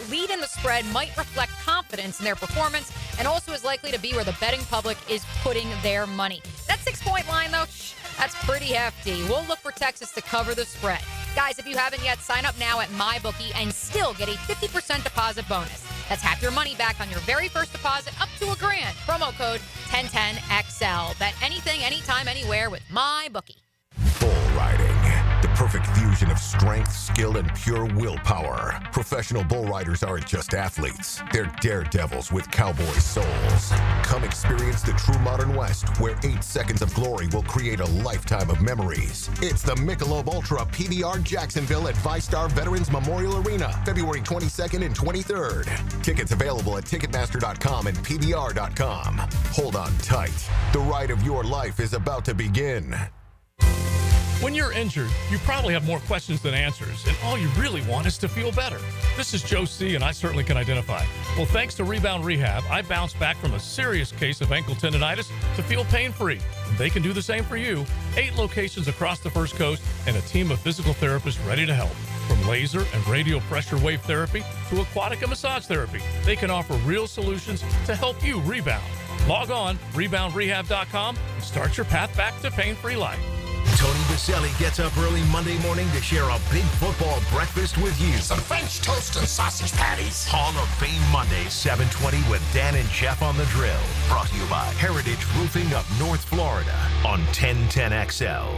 lead in the spread might reflect confidence in their performance and also is likely to be where the betting public is putting their money. That 6-point line, though, that's pretty hefty. We'll look for Texas to cover the spread. Guys, if you haven't yet, sign up now at MyBookie and still get a 50% deposit bonus. That's half your money back on your very first deposit up to $1,000. Promo code 1010XL. Bet anything, anytime, anywhere with MyBookie. Bull riding. The perfect fusion of strength, skill, and pure willpower. Professional bull riders aren't just athletes. They're daredevils with cowboy souls. Come experience the true modern West, where 8 seconds of glory will create a lifetime of memories. It's the Michelob Ultra PBR Jacksonville at ViStar Veterans Memorial Arena, February 22nd and 23rd. Tickets available at Ticketmaster.com and PBR.com. Hold on tight. The ride of your life is about to begin. When you're injured, you probably have more questions than answers, and all you really want is to feel better. This is Joe C., and I certainly can identify. Well, thanks to Rebound Rehab, I bounced back from a serious case of ankle tendonitis to feel pain-free. And they can do the same for you. 8 locations across the First Coast and a team of physical therapists ready to help. From laser and radio pressure wave therapy to aquatic and massage therapy, they can offer real solutions to help you rebound. Log on, reboundrehab.com, and start your path back to pain-free life. Tony Baselli gets up early Monday morning to share a big football breakfast with you. Some French toast and sausage patties. Hall of Fame Mondays, 7:20 with Dan and Jeff on the Drill. Brought to you by Heritage Roofing of North Florida on 1010XL.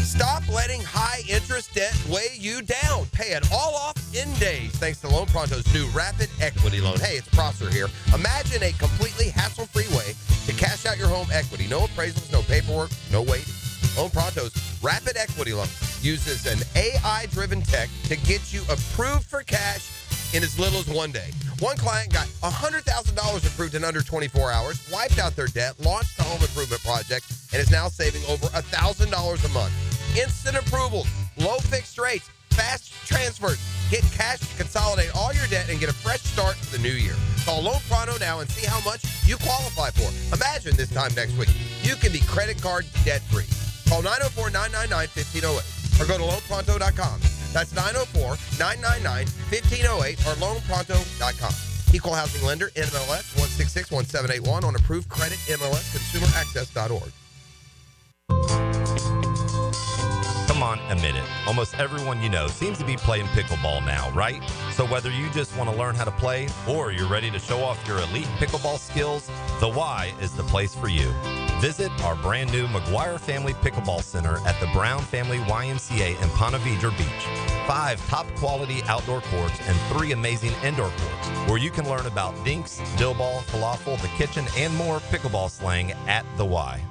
Stop letting high-interest debt weigh you down. Pay it all off in days thanks to Loan Pronto's new Rapid Equity Loan. Hey, it's Prosser here. Imagine a completely hassle-free way to cash out your home equity. No appraisals, no paperwork, no waiting. Loan Pronto's Rapid Equity Loan uses an AI-driven tech to get you approved for cash in as little as one day. One client got $100,000 approved in under 24 hours, wiped out their debt, launched a home improvement project, and is now saving over $1,000 a month. Instant approvals, low fixed rates, fast transfers. Get cash to consolidate all your debt and get a fresh start for the new year. Call Loan Pronto now and see how much you qualify for. Imagine this time next week, you can be credit card debt-free. Call 904-999-1508 or go to loanpronto.com. That's 904-999-1508 or loanpronto.com. Equal housing lender, NMLS 1661781 on approved credit, MLS, consumeraccess.org. Come on, admit it. Almost everyone you know seems to be playing pickleball now, right? So whether you just want to learn how to play or you're ready to show off your elite pickleball skills, the Y is the place for you. Visit our brand new McGuire Family Pickleball Center at the Brown Family YMCA in Ponte Vedra Beach. 5 top quality outdoor courts and 3 amazing indoor courts where you can learn about dinks, dill ball, falafel, the kitchen, and more pickleball slang at the Y.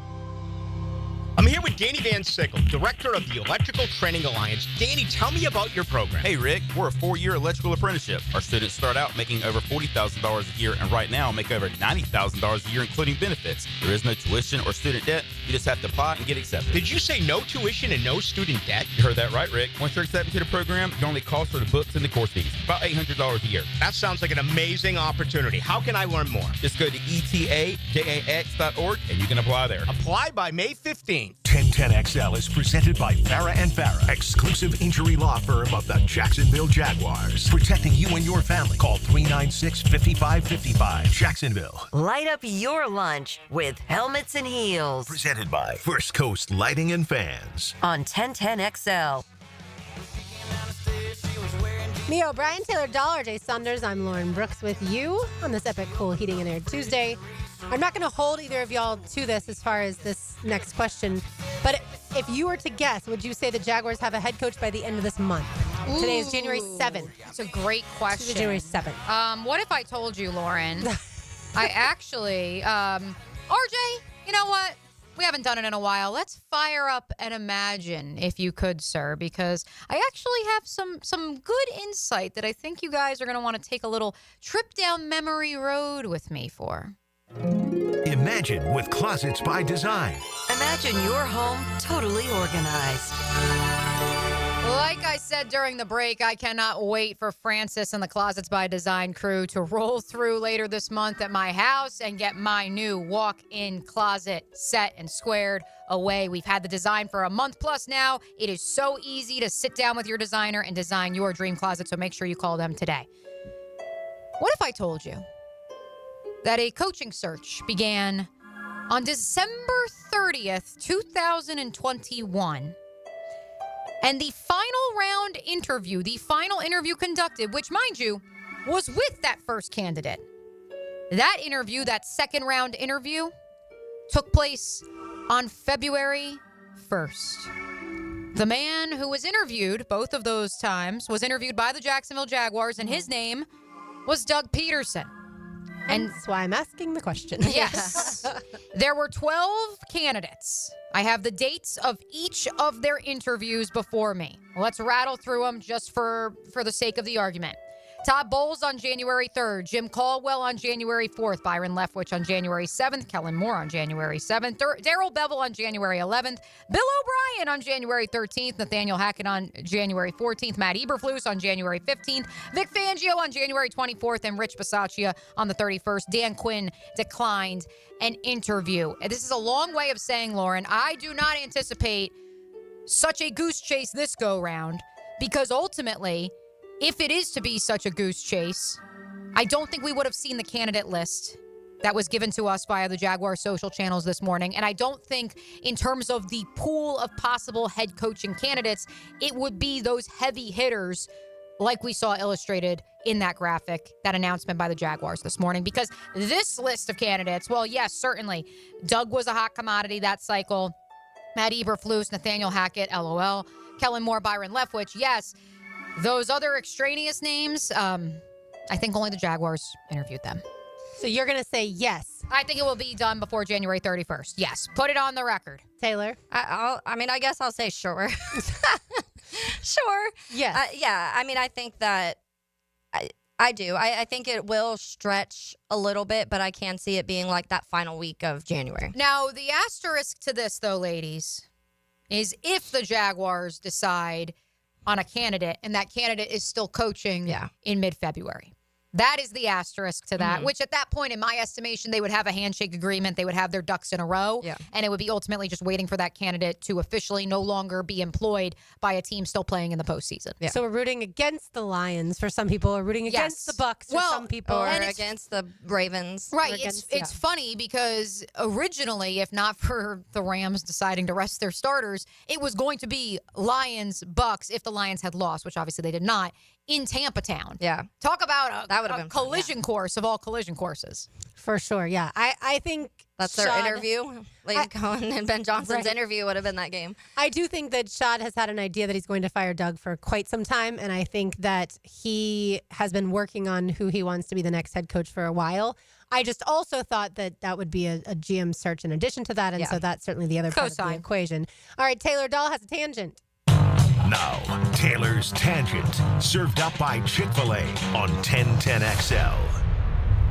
I'm here here with Danny Van Sickle, Director of the Electrical Training Alliance. Danny, tell me about your program. Hey, Rick, we're a 4-year electrical apprenticeship. Our students start out making over $40,000 a year and right now make over $90,000 a year, including benefits. There is no tuition or student debt. You just have to apply and get accepted. Did you say no tuition and no student debt? You heard that right, Rick. Once you're accepted to the program, the only cost are the books and the course fees. About $800 a year. That sounds like an amazing opportunity. How can I learn more? Just go to etajax.org and you can apply there. Apply by May 15th. 1010XL is presented by Farah and Farah, exclusive injury law firm of the Jacksonville Jaguars. Protecting you and your family. Call 396-5555. Jacksonville. Light up your lunch with Helmets and Heels. Presented by First Coast Lighting and Fans. On 1010XL. Mia O'Brien, Taylor Dollar, Jay Saunders. I'm Lauren Brooks with you on this epic Cool Heating and Air Tuesday. I'm not going to hold either of y'all to this as far as this next question, but if you were to guess, would you say the Jaguars have a head coach by the end of this month? Ooh, today is January 7th. That's a great question. January 7th. What if I told you, Lauren? I actually, RJ, you know what? We haven't done it in a while. Let's fire up and imagine, if you could, sir, because I actually have some good insight that I think you guys are going to want to take a little trip down memory road with me for. Imagine with Closets by Design. Imagine your home totally organized. Like I said during the break, I cannot wait for Francis and the Closets by Design crew to roll through later this month at my house and get my new walk-in closet set and squared away. We've had the design for a month plus now. It is so easy to sit down with your designer and design your dream closet, so make sure you call them today. What if I told you that a coaching search began on December 30th, 2021, and the final round interview, the final interview conducted, which, mind you, was with that first candidate. That interview, that second round interview, took place on February 1st. The man who was interviewed both of those times was interviewed by the Jacksonville Jaguars, and his name was Doug Peterson. And that's why I'm asking the question. Yes. There were 12 candidates. I have the dates of each of their interviews before me. Let's rattle through them just for the sake of the argument. Todd Bowles on January 3rd, Jim Caldwell on January 4th, Byron Leftwich on January 7th, Kellen Moore on January 7th, Darrell Bevel on January 11th, Bill O'Brien on January 13th, Nathaniel Hackett on January 14th, Matt Eberflus on January 15th, Vic Fangio on January 24th, and Rich Bisaccia on the 31st. Dan Quinn declined an interview. And this is a long way of saying, Lauren, I do not anticipate such a goose chase this go-round, because ultimately, if it is to be such a goose chase, I don't think we would have seen the candidate list that was given to us via the Jaguar social channels this morning. And I don't think, in terms of the pool of possible head coaching candidates, it would be those heavy hitters like we saw illustrated in that graphic, that announcement by the Jaguars this morning. Because this list of candidates, well, yes, certainly, Doug was a hot commodity that cycle. Matt Eberflus, Nathaniel Hackett, LOL. Kellen Moore, Byron Leftwich, yes. Those other extraneous names, I think only the Jaguars interviewed them. So you're going to say yes? I think it will be done before January 31st. Yes. Put it on the record. Taylor? I guess I'll say sure. Sure. Yes. Yeah. I mean, I think that I do. I think it will stretch a little bit, but I can see it being like that final week of January. Now, the asterisk to this, though, ladies, is if the Jaguars decide on a candidate, and that candidate is still coaching in mid-February. That is the asterisk to that, which at that point, in my estimation, they would have a handshake agreement. They would have their ducks in a row, and it would be ultimately just waiting for that candidate to officially no longer be employed by a team still playing in the postseason. Yeah. So we're rooting against the Lions for some people, or rooting against the Bucks for some people. Or against the Ravens. Right. It's funny because originally, if not for the Rams deciding to rest their starters, it was going to be Lions, Bucks if the Lions had lost, which obviously they did not, in Tampa Town. Yeah. Talk about would've a been fun, collision course of all collision courses. For sure, yeah. I think that's their interview. Lane Cohen and Ben Johnson's interview would have been that game. I do think that Shad has had an idea that he's going to fire Doug for quite some time, and I think that he has been working on who he wants to be the next head coach for a while. I just also thought that would be a GM search in addition to that, and so that's certainly the other part of the equation. All right, Taylor Dahl has a tangent. Now, Taylor's Tangent, served up by Chick-fil-A on 1010XL.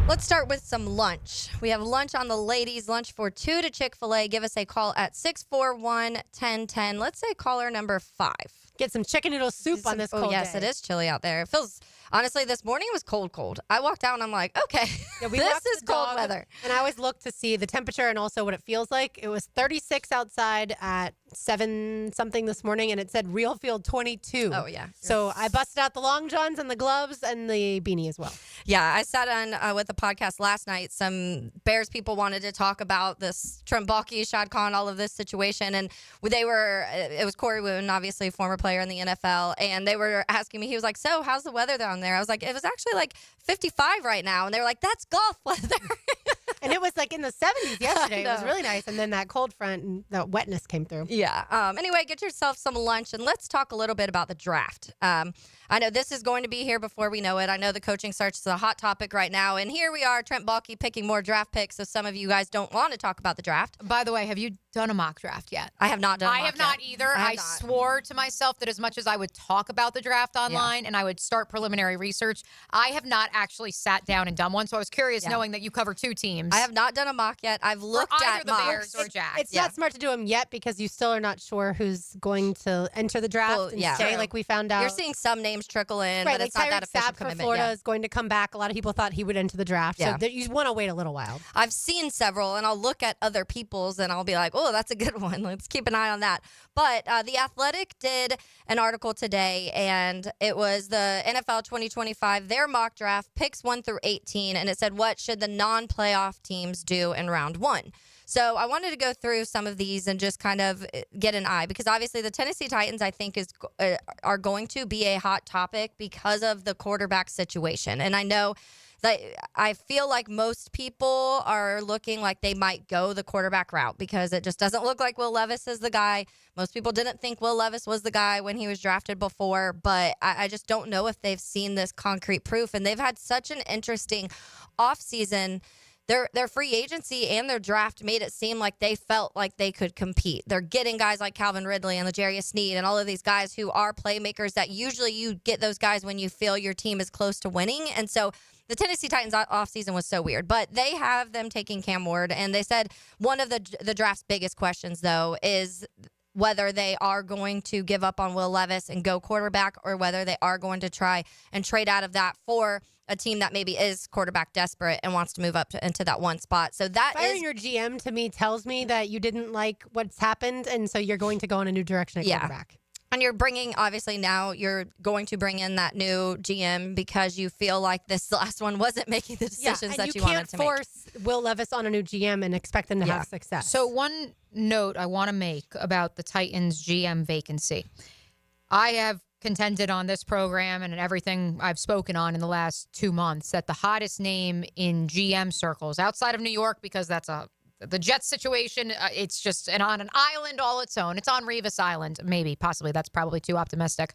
Let's start with some lunch. We have lunch on the ladies, lunch for 2 to Chick-fil-A. Give us a call at 641-1010. Let's say caller number 5. Get some chicken noodle soup on this cold yes, day. it is chilly out there. It feels, honestly, this morning was cold. I walked out and I'm like, okay, this is cold weather. And I always look to see the temperature and also what it feels like. It was 36 outside at 7-something this morning, and it said real field 22. Oh, yeah. So I busted out the long johns and the gloves and the beanie as well. Yeah, I sat on with the podcast last night. Some Bears people wanted to talk about this Trent Baalke, Shad Khan, all of this situation. And it was Corey Wooten, obviously a former player in the NFL. And they were asking me, he was like, so how's the weather down there? I was like, it was actually like 55 right now. And they were like, that's golf weather. And it was like in the 70s yesterday. It was really nice. And then that cold front and the wetness came through. Yeah. Anyway, get yourself some lunch and let's talk a little bit about the draft. I know this is going to be here before we know it. I know the coaching search is a hot topic right now. And here we are, Trent Baalke picking more draft picks. So some of you guys don't want to talk about the draft. By the way, have you done a mock draft yet? I have not done a mock I have not either. I swore to myself that as much as I would talk about the draft online and I would start preliminary research, I have not actually sat down and done one. So I was curious knowing that you cover 2 teams. I have not done a mock yet. I've looked at the Bears or Jags. It's not smart to do them yet because you still are not sure who's going to enter the draft and stay, like we found out. You're seeing some names trickle in, but it's not that official commitment. Florida is going to come back. A lot of people thought he would enter the draft. So you want to wait a little while. I've seen several, and I'll look at other people's, and I'll be like, oh, that's a good one. Let's keep an eye on that. But The Athletic did an article today, and it was the NFL 2025, their mock draft, picks 1 through 18, and it said, what should the non-playoff teams do in round 1? So I wanted to go through some of these and just kind of get an eye because obviously the Tennessee Titans, I think, are going to be a hot topic because of the quarterback situation. And I know that I feel like most people are looking like they might go the quarterback route because it just doesn't look like Will Levis is the guy. Most people didn't think Will Levis was the guy when he was drafted before, but I just don't know if they've seen this concrete proof. And they've had such an interesting offseason. Their free agency and their draft made it seem like they felt like they could compete. They're getting guys like Calvin Ridley and L'Jarius Sneed and all of these guys who are playmakers that usually you get those guys when you feel your team is close to winning. And so the Tennessee Titans offseason was so weird. But they have them taking Cam Ward. And they said one of the draft's biggest questions, though, is whether they are going to give up on Will Levis and go quarterback or whether they are going to try and trade out of that for a team that maybe is quarterback desperate and wants to move up into that one spot. So that Firing your GM to me tells me that you didn't like what's happened, and so you're going to go in a new direction at quarterback. And you're bringing, obviously now you're going to bring in that new GM because you feel like this last one wasn't making the decisions that you wanted to make. You can't force Will Levis on a new GM and expect them to have success. So one note I want to make about the Titans GM vacancy. I have contended on this program and in everything I've spoken on in the last 2 months that the hottest name in GM circles outside of New York, because that's the Jets situation, it's just on an island all its own. It's on Revis Island, maybe, possibly. That's probably too optimistic.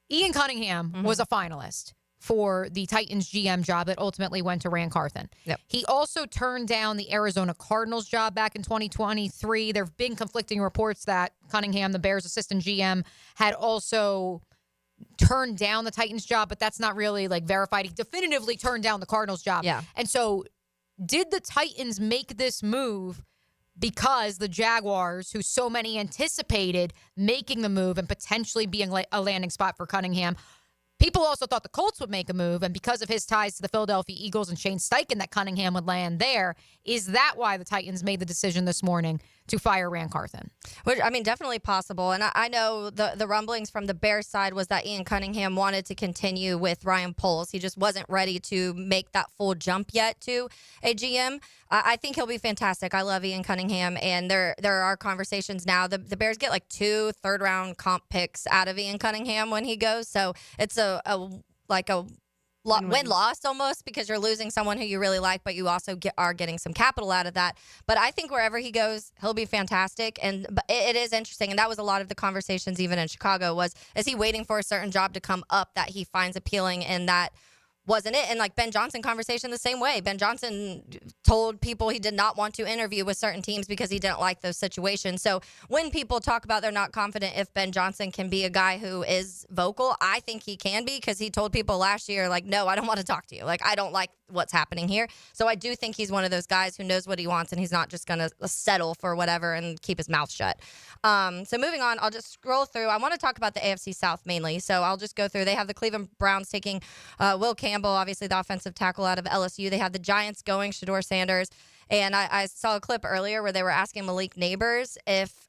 Ian Cunningham was a finalist for the Titans GM job that ultimately went to Rand Carthen. Yep. He also turned down the Arizona Cardinals job back in 2023. There have been conflicting reports that Cunningham, the Bears assistant GM, had also turned down the Titans job, but that's not really verified. He definitively turned down the Cardinals job. Yeah. And so did the Titans make this move because the Jaguars, who so many anticipated making the move and potentially being a landing spot for Cunningham, people also thought the Colts would make a move, and because of his ties to the Philadelphia Eagles and Shane Steichen, that Cunningham would land there. Is that why the Titans made the decision this morning to fire Rand Carthen? Which, I mean, definitely possible. And I know the rumblings from the Bears side was that Ian Cunningham wanted to continue with Ryan Poles. He just wasn't ready to make that full jump yet to a GM. I think he'll be fantastic. I love Ian Cunningham, and there are conversations now. The Bears get 2 third-round comp picks out of Ian Cunningham when he goes. So it's a win-loss almost, because you're losing someone who you really like, but you also are getting some capital out of that. But I think wherever he goes, he'll be fantastic. But it is interesting, and that was a lot of the conversations even in Chicago was, is he waiting for a certain job to come up that he finds appealing, and that wasn't it? And like Ben Johnson conversation the same way. Ben Johnson told people he did not want to interview with certain teams because he didn't like those situations. So when people talk about they're not confident if Ben Johnson can be a guy who is vocal, I think he can be, because he told people last year, like, no, I don't want to talk to you. Like, I don't like what's happening here. So I do think he's one of those guys who knows what he wants, and he's not just going to settle for whatever and keep his mouth shut. So moving on, I'll just scroll through. I want to talk about the AFC South mainly. So I'll just go through. They have the Cleveland Browns taking Will Campbell, obviously the offensive tackle out of LSU. They have the Giants going Shedeur Sanders. And I saw a clip earlier where they were asking Malik Neighbors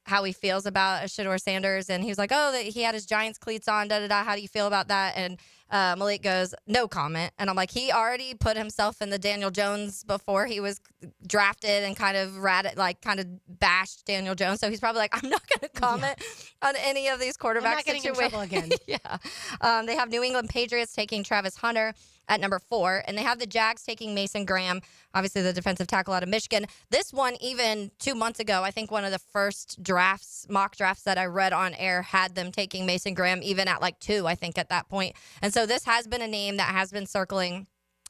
how he feels about Shedeur Sanders. And he was like, oh, he had his Giants cleats on, da-da-da. How do you feel about that? And Malik goes, no comment. And I'm like, he already put himself in the Daniel Jones before he was drafted and kind of bashed Daniel Jones. So he's probably like, I'm not going to comment on any of these quarterback I'm not getting in trouble again. Yeah. They have New England Patriots taking Travis Hunter at number 4, and they have the Jags taking Mason Graham, obviously the defensive tackle out of Michigan. This one, even 2 months ago, I think one of the first mock drafts that I read on air had them taking Mason Graham even at like 2, I think, at that point. And so this has been a name that has been circling.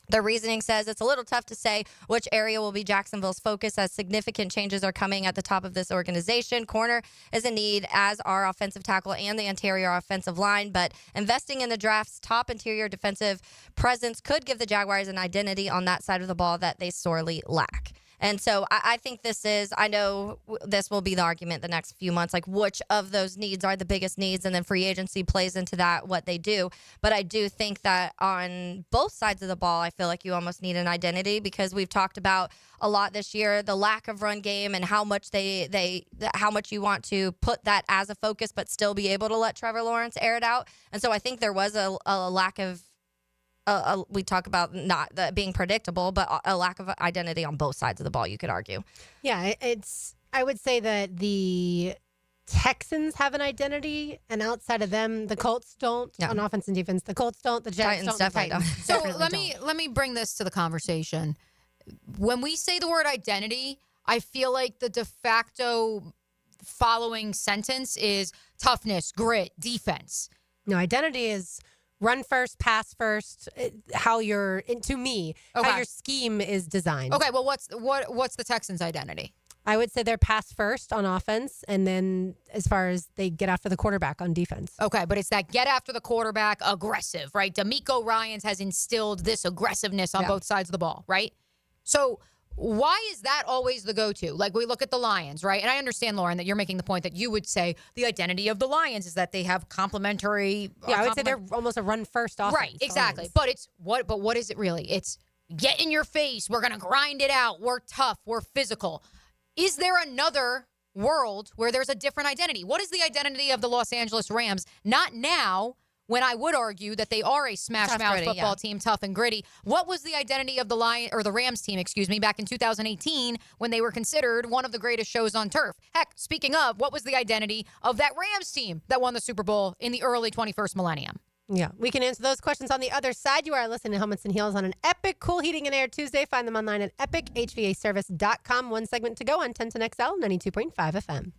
The reasoning says it's a little tough to say which area will be Jacksonville's focus, as significant changes are coming at the top of this organization. Corner is a need, as are offensive tackle and the interior offensive line. But investing in the draft's top interior defensive presence could give the Jaguars an identity on that side of the ball that they sorely lack. And so I think I know this will be the argument the next few months, like which of those needs are the biggest needs, and then free agency plays into that, what they do. But I do think that on both sides of the ball, I feel like you almost need an identity, because we've talked about a lot this year, the lack of run game and how much how much you want to put that as a focus, but still be able to let Trevor Lawrence air it out. And so I think there was a lack of we talk about not being predictable, but a lack of identity on both sides of the ball, you could argue. Yeah, I would say that the Texans have an identity, and outside of them, the Colts don't on offense and defense. The Colts don't, the Giants don't, the Titans So let me bring this to the conversation. When we say the word identity, I feel like the de facto following sentence is toughness, grit, defense. No, identity is run first, pass first. How your scheme is designed. Okay, well, what's the Texans' identity? I would say they're pass first on offense, and then as far as they get after the quarterback on defense. Okay, but it's that get after the quarterback aggressive, right? D'Amico Ryans has instilled this aggressiveness on both sides of the ball, right? So why is that always the go-to? Like, we look at the Lions, right? And I understand, Lauren, that you're making the point that you would say the identity of the Lions is that they have complementary. Yeah, I would say they're almost a run-first offense. Right, exactly. But what is it really? It's get in your face. We're going to grind it out. We're tough. We're physical. Is there another world where there's a different identity? What is the identity of the Los Angeles Rams? Not now, when I would argue that they are a smash-mouth football team, tough and gritty. What was the identity of the Rams team, back in 2018 when they were considered one of the greatest shows on turf? Heck, speaking of, what was the identity of that Rams team that won the Super Bowl in the early 21st millennium? Yeah, we can answer those questions on the other side. You are listening to Helmets and Heels on an epic Cool Heating and Air Tuesday. Find them online at epichvaservice.com. One segment to go on 1010XL 92.5 FM.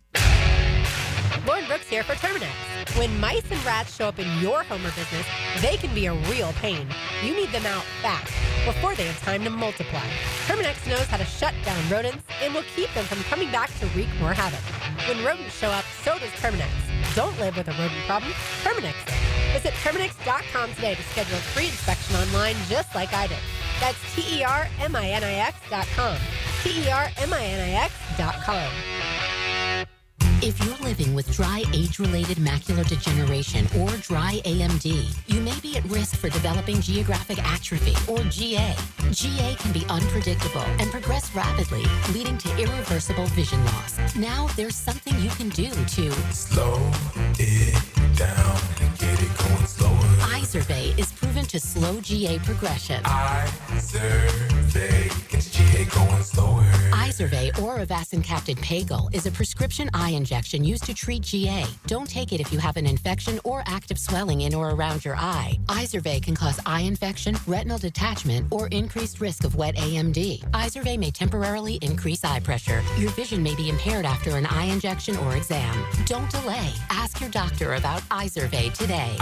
Lauren Brooks here for Terminix. When mice and rats show up in your home or business, they can be a real pain. You need them out fast before they have time to multiply. Terminix knows how to shut down rodents and will keep them from coming back to wreak more havoc. When rodents show up, so does Terminix. Don't live with a rodent problem. Terminix it. Visit Terminix.com today to schedule a free inspection online just like I did. That's TERMINIX.com. TERMINIX.com. If you're living with dry age-related macular degeneration or dry AMD, you may be at risk for developing geographic atrophy or GA. GA can be unpredictable and progress rapidly, leading to irreversible vision loss. Now there's something you can do to slow it down and get it going slower. iZurvey is proven to slow GA progression. iZurvey. gets GA going slower. Izervay or Avastin-capted Pagel is a prescription eye injection used to treat GA. Don't take it if you have an infection or active swelling in or around your eye. Izervay can cause eye infection, retinal detachment, or increased risk of wet AMD. Izervay may temporarily increase eye pressure. Your vision may be impaired after an eye injection or exam. Don't delay. Ask your doctor about Izervay today.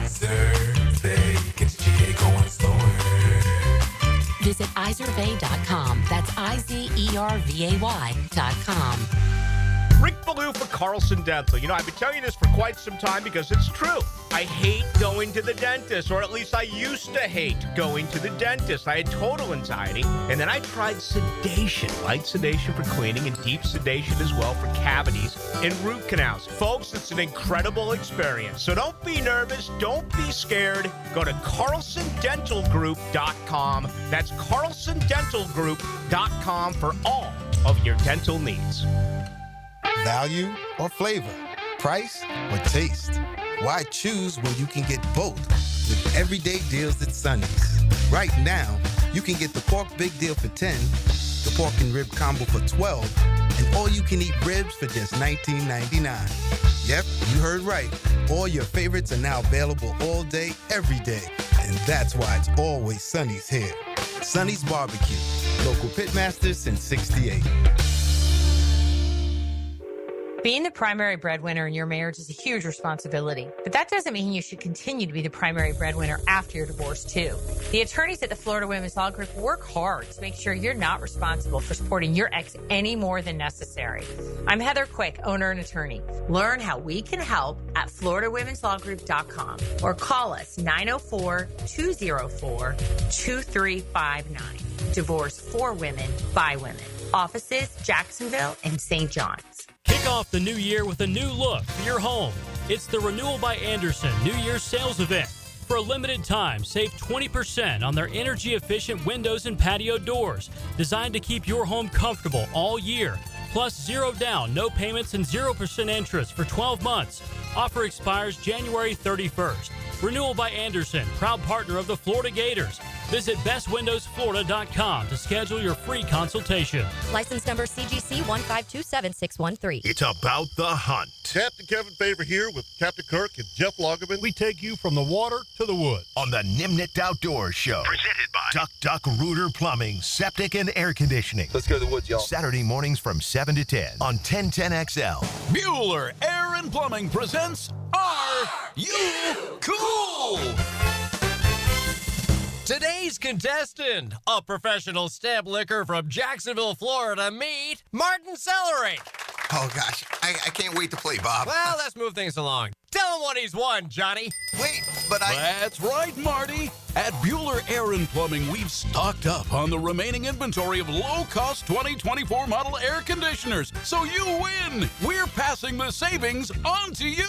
Izervay gets GA going slower. Visit Izervay.com. That's IZERVAY.com. Rick Ballou for Carlson Dental. You know, I've been telling you this for quite some time because it's true. I hate going to the dentist, or at least I used to hate going to the dentist. I had total anxiety, and then I tried sedation, light sedation for cleaning and deep sedation as well for cavities and root canals. Folks, it's an incredible experience. So don't be nervous. Don't be scared. Go to CarlsonDentalGroup.com. That's CarlsonDentalGroup.com for all of your dental needs. Value or flavor? Price or taste? Why choose when you can get both with everyday deals at Sonny's? Right now, you can get the pork big deal for $10, the pork and rib combo for $12, and all you can eat ribs for just $19.99. Yep, you heard right. All your favorites are now available all day, every day. And that's why it's always Sonny's here. Sonny's Barbecue, local pitmasters since '68. Being the primary breadwinner in your marriage is a huge responsibility, but that doesn't mean you should continue to be the primary breadwinner after your divorce, too. The attorneys at the Florida Women's Law Group work hard to make sure you're not responsible for supporting your ex any more than necessary. I'm Heather Quick, owner and attorney. Learn how we can help at FloridaWomen'sLawGroup.com or call us 904-204-2359. Divorce for women, by women. Offices, Jacksonville and St. John's. Kick off the new year with a new look for your home. It's the Renewal by Andersen New Year's sales event. For a limited time, save 20% on their energy-efficient windows and patio doors, designed to keep your home comfortable all year. Plus, zero down, no payments, and 0% interest for 12 months. Offer expires January 31st. Renewal by Andersen, proud partner of the Florida Gators. Visit bestwindowsflorida.com to schedule your free consultation. License number CGC 1527613. It's about the hunt. Captain Kevin Favor here with Captain Kirk and Jeff Lagerman. We take you from the water to the woods. On the Nimnit Outdoors Show. Presented by Duck Duck Rooter Plumbing, Septic and Air Conditioning. Let's go to the woods, y'all. Saturday mornings from 7 to 10 on 1010XL. Bueller Air and Plumbing presents Are You Cool? Today's contestant, a professional stamp licker from Jacksonville, Florida, meet Martin Celery. Oh, gosh. I can't wait to play, Bob. Well, let's move things along. Tell him what he's won, Johnny. Wait, but That's right, Marty. At Bueller Air and Plumbing, we've stocked up on the remaining inventory of low-cost 2024 model air conditioners. So you win. We're passing the savings on to you.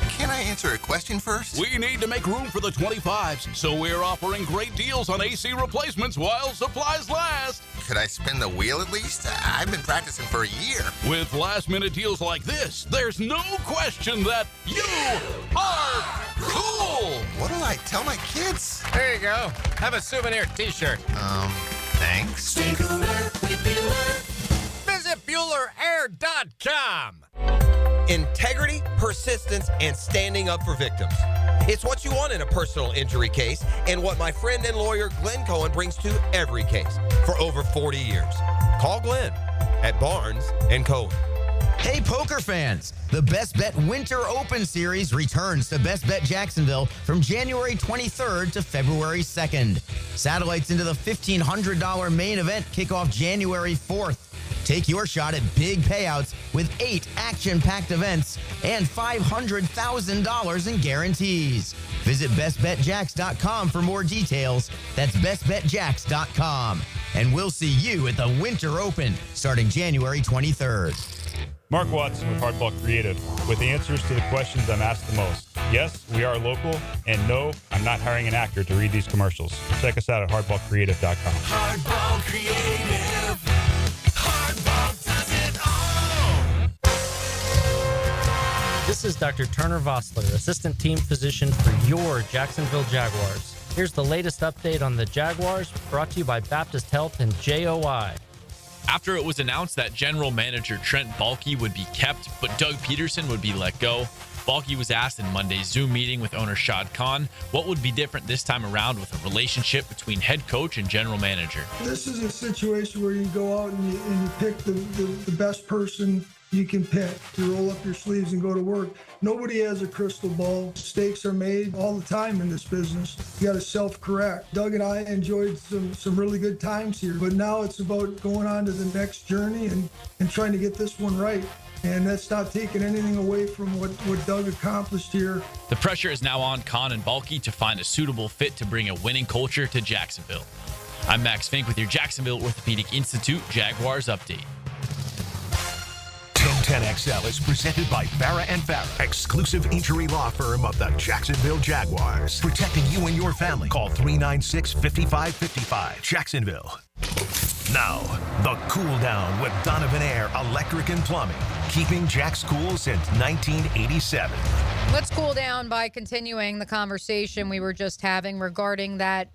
Can I answer a question first? We need to make room for the 25s, so we're offering great deals on AC replacements while supplies last. Could I spin the wheel at least? I've been practicing for a year. With last-minute deals like this, there's no question that you are cool. What do I tell my kids? There you go. Have a souvenir t-shirt. Thanks. Stay cooler with Bueller. Visit BuellerAir.com. Integrity, persistence, and standing up for victims. It's what you want in a personal injury case and what my friend and lawyer Glenn Cohen brings to every case for over 40 years. Call Glenn at Barnes & Cohen. Hey, poker fans! The Best Bet Winter Open Series returns to Best Bet Jacksonville from January 23rd to February 2nd. Satellites into the $1,500 main event kick off January 4th. Take your shot at big payouts with 8 action-packed events and $500,000 in guarantees. Visit bestbetjacks.com for more details. That's bestbetjacks.com. And we'll see you at the Winter Open starting January 23rd. Mark Watson with Hardball Creative, with the answers to the questions I'm asked the most. Yes, we are local, and no, I'm not hiring an actor to read these commercials. Check us out at hardballcreative.com. Hardball Creative. Hardball does it all. This is Dr. Turner Vossler, Assistant Team Physician for your Jacksonville Jaguars. Here's the latest update on the Jaguars, brought to you by Baptist Health and JOI. After it was announced that general manager Trent Baalke would be kept, but Doug Peterson would be let go, Baalke was asked in Monday's Zoom meeting with owner Shad Khan what would be different this time around with a relationship between head coach and general manager. This is a situation where you go out and you pick the best person you can pick to roll up your sleeves and go to work. Nobody has a crystal ball. Mistakes are made all the time in this business. You got to self-correct. Doug and I enjoyed some really good times here, but now it's about going on to the next journey and trying to get this one right. And that's not taking anything away from what Doug accomplished here. The pressure is now on Khan and Baalke to find a suitable fit to bring a winning culture to Jacksonville. I'm Max Fink with your Jacksonville Orthopedic Institute Jaguars Update. 1010XL is presented by Farah & Farah, exclusive injury law firm of the Jacksonville Jaguars. Protecting you and your family. Call 396-5555. Jacksonville. Now, the cool down with Donovan Air Electric and Plumbing. Keeping Jack's cool since 1987. Let's cool down by continuing the conversation we were just having regarding that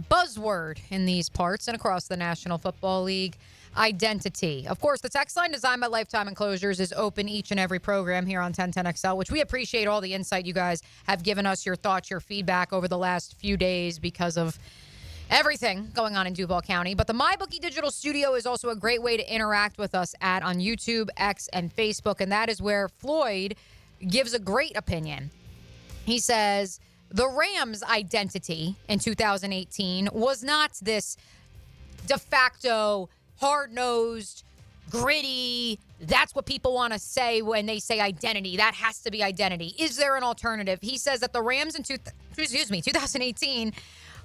buzzword in these parts and across the National Football League, identity. Of course, the text line designed by Lifetime Enclosures is open each and every program here on 1010XL, which we appreciate all the insight you guys have given us, your thoughts, your feedback over the last few days because of everything going on in Duval County. But the MyBookie Digital Studio is also a great way to interact with us on YouTube, X, and Facebook, and that is where Floyd gives a great opinion. He says the Rams' identity in 2018 was not this de facto hard-nosed, gritty, that's what people want to say when they say identity. That has to be identity. Is there an alternative? He says that the Rams in 2018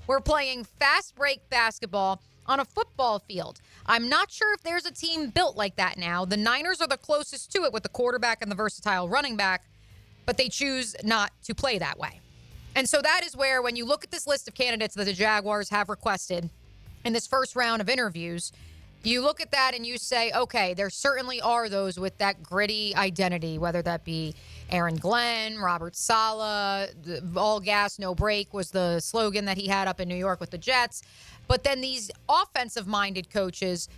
were playing fast break basketball on a football field. I'm not sure if there's a team built like that now. The Niners are the closest to it with the quarterback and the versatile running back, but they choose not to play that way. And so that is where, when you look at this list of candidates that the Jaguars have requested in this first round of interviews, you look at that and you say, okay, there certainly are those with that gritty identity, whether that be Aaron Glenn, Robert Saleh, all gas, no break was the slogan that he had up in New York with the Jets. But then these offensive-minded coaches,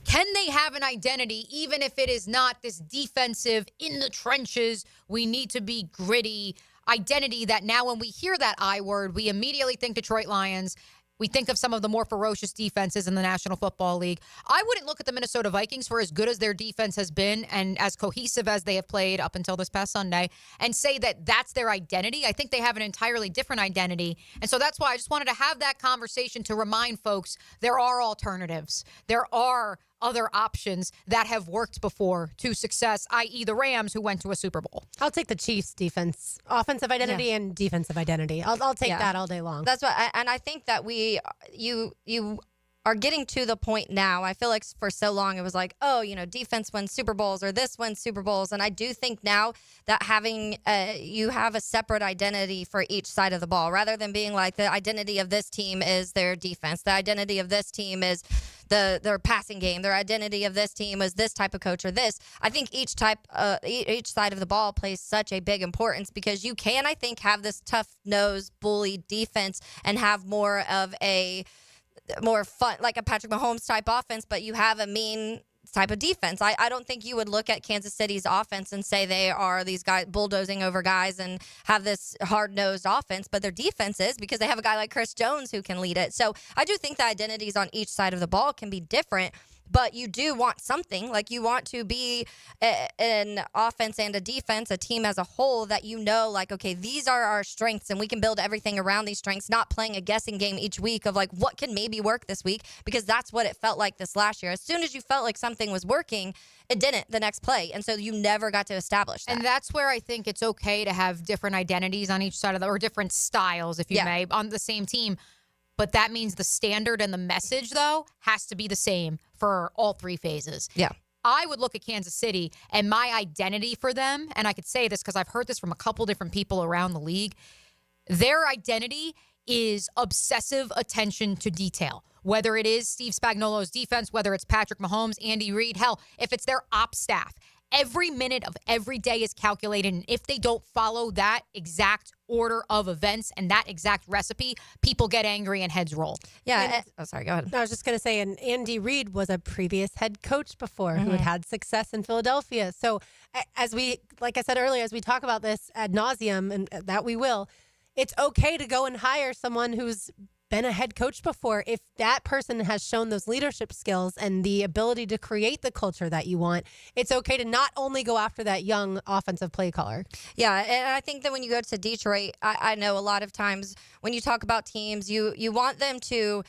can they have an identity even if it is not this defensive, in the trenches, we need to be gritty identity that now when we hear that I word, we immediately think Detroit Lions. We think of some of the more ferocious defenses in the National Football League. I wouldn't look at the Minnesota Vikings, for as good as their defense has been and as cohesive as they have played up until this past Sunday, and say that that's their identity. I think they have an entirely different identity. And so that's why I just wanted to have that conversation to remind folks there are alternatives. There are other options that have worked before to success, i.e. the Rams, who went to a Super Bowl. I'll take the Chiefs' defense, offensive identity and defensive identity. I'll take that all day long. That's what, and I think that you are getting to the point now. I feel like for so long it was like, oh, defense wins Super Bowls or this wins Super Bowls. And I do think now that having you have a separate identity for each side of the ball, rather than being like the identity of this team is their defense, the identity of this team is their passing game, their identity of this team is this type of coach or this. I think each side of the ball plays such a big importance, because you can, I think, have this tough-nosed bully defense and have more of a more fun, like a Patrick Mahomes type offense, but you have a mean type of defense. I don't think you would look at Kansas City's offense and say they are these guys bulldozing over guys and have this hard-nosed offense, but their defense is, because they have a guy like Chris Jones who can lead it. So I do think the identities on each side of the ball can be different, but you do want something. Like, you want to be an offense and a defense, a team as a whole, that like, okay, these are our strengths and we can build everything around these strengths, not playing a guessing game each week of like, what can maybe work this week, because that's what it felt like this last year. As soon as you felt like something was working, it didn't the next play. And so you never got to establish that. And that's where I think it's okay to have different identities on each side of or different styles, if you may, on the same team. But that means the standard and the message, though, has to be the same for all three phases. Yeah. I would look at Kansas City, and my identity for them, and I could say this because I've heard this from a couple different people around the league, their identity is obsessive attention to detail. Whether it is Steve Spagnuolo's defense, whether it's Patrick Mahomes, Andy Reid, hell, if it's their ops staff. Every minute of every day is calculated, and if they don't follow that exact order of events and that exact recipe, people get angry and heads roll. Yeah. Sorry, go ahead. I was just going to say, and Andy Reid was a previous head coach before who had success in Philadelphia. So like I said earlier, as we talk about this ad nauseum, and that we will, it's okay to go and hire someone who's been a head coach before if that person has shown those leadership skills and the ability to create the culture that you want. It's okay to not only go after that young offensive play caller. Yeah, and I think that when you go to Detroit, I know a lot of times when you talk about teams, you want them to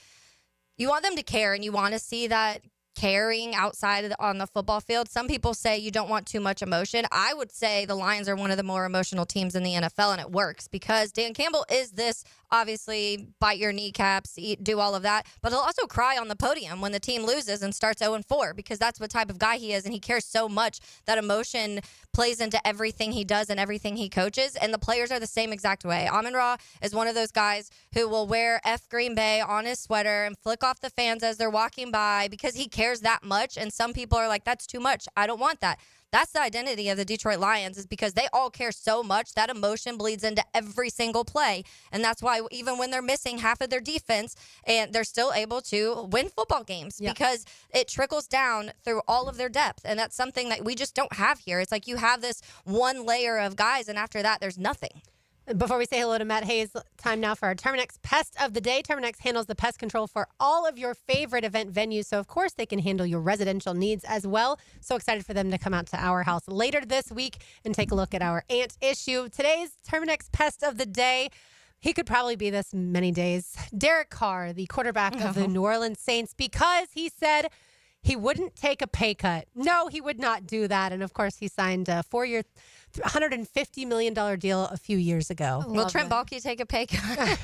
care, and you want to see that caring outside on the football field. Some people say you don't want too much emotion. I would say the Lions are one of the more emotional teams in the NFL, and it works because Dan Campbell is this, obviously, bite your kneecaps, do all of that, but he'll also cry on the podium when the team loses and starts 0-4 because that's what type of guy he is, and he cares so much that emotion plays into everything he does and everything he coaches, and the players are the same exact way. Amon-Ra is one of those guys who will wear F Green Bay on his sweater and flick off the fans as they're walking by because he cares that much, and some people are like, that's too much. I don't want that. That's the identity of the Detroit Lions, is because they all care so much that emotion bleeds into every single play. And that's why even when they're missing half of their defense, and they're still able to win football games because it trickles down through all of their depth. And that's something that we just don't have here. It's like you have this one layer of guys, and after that, there's nothing. Before we say hello to Matt Hayes, time now for our Terminex Pest of the Day. Terminex handles the pest control for all of your favorite event venues, so of course they can handle your residential needs as well. So excited for them to come out to our house later this week and take a look at our ant issue. Today's Terminex Pest of the Day, he could probably be this many days. Derek Carr, the quarterback of the New Orleans Saints, because he said he wouldn't take a pay cut. No, he would not do that. And of course, he signed a 4-year, $150 million deal a few years ago. Will Trent Baalke take a pay cut?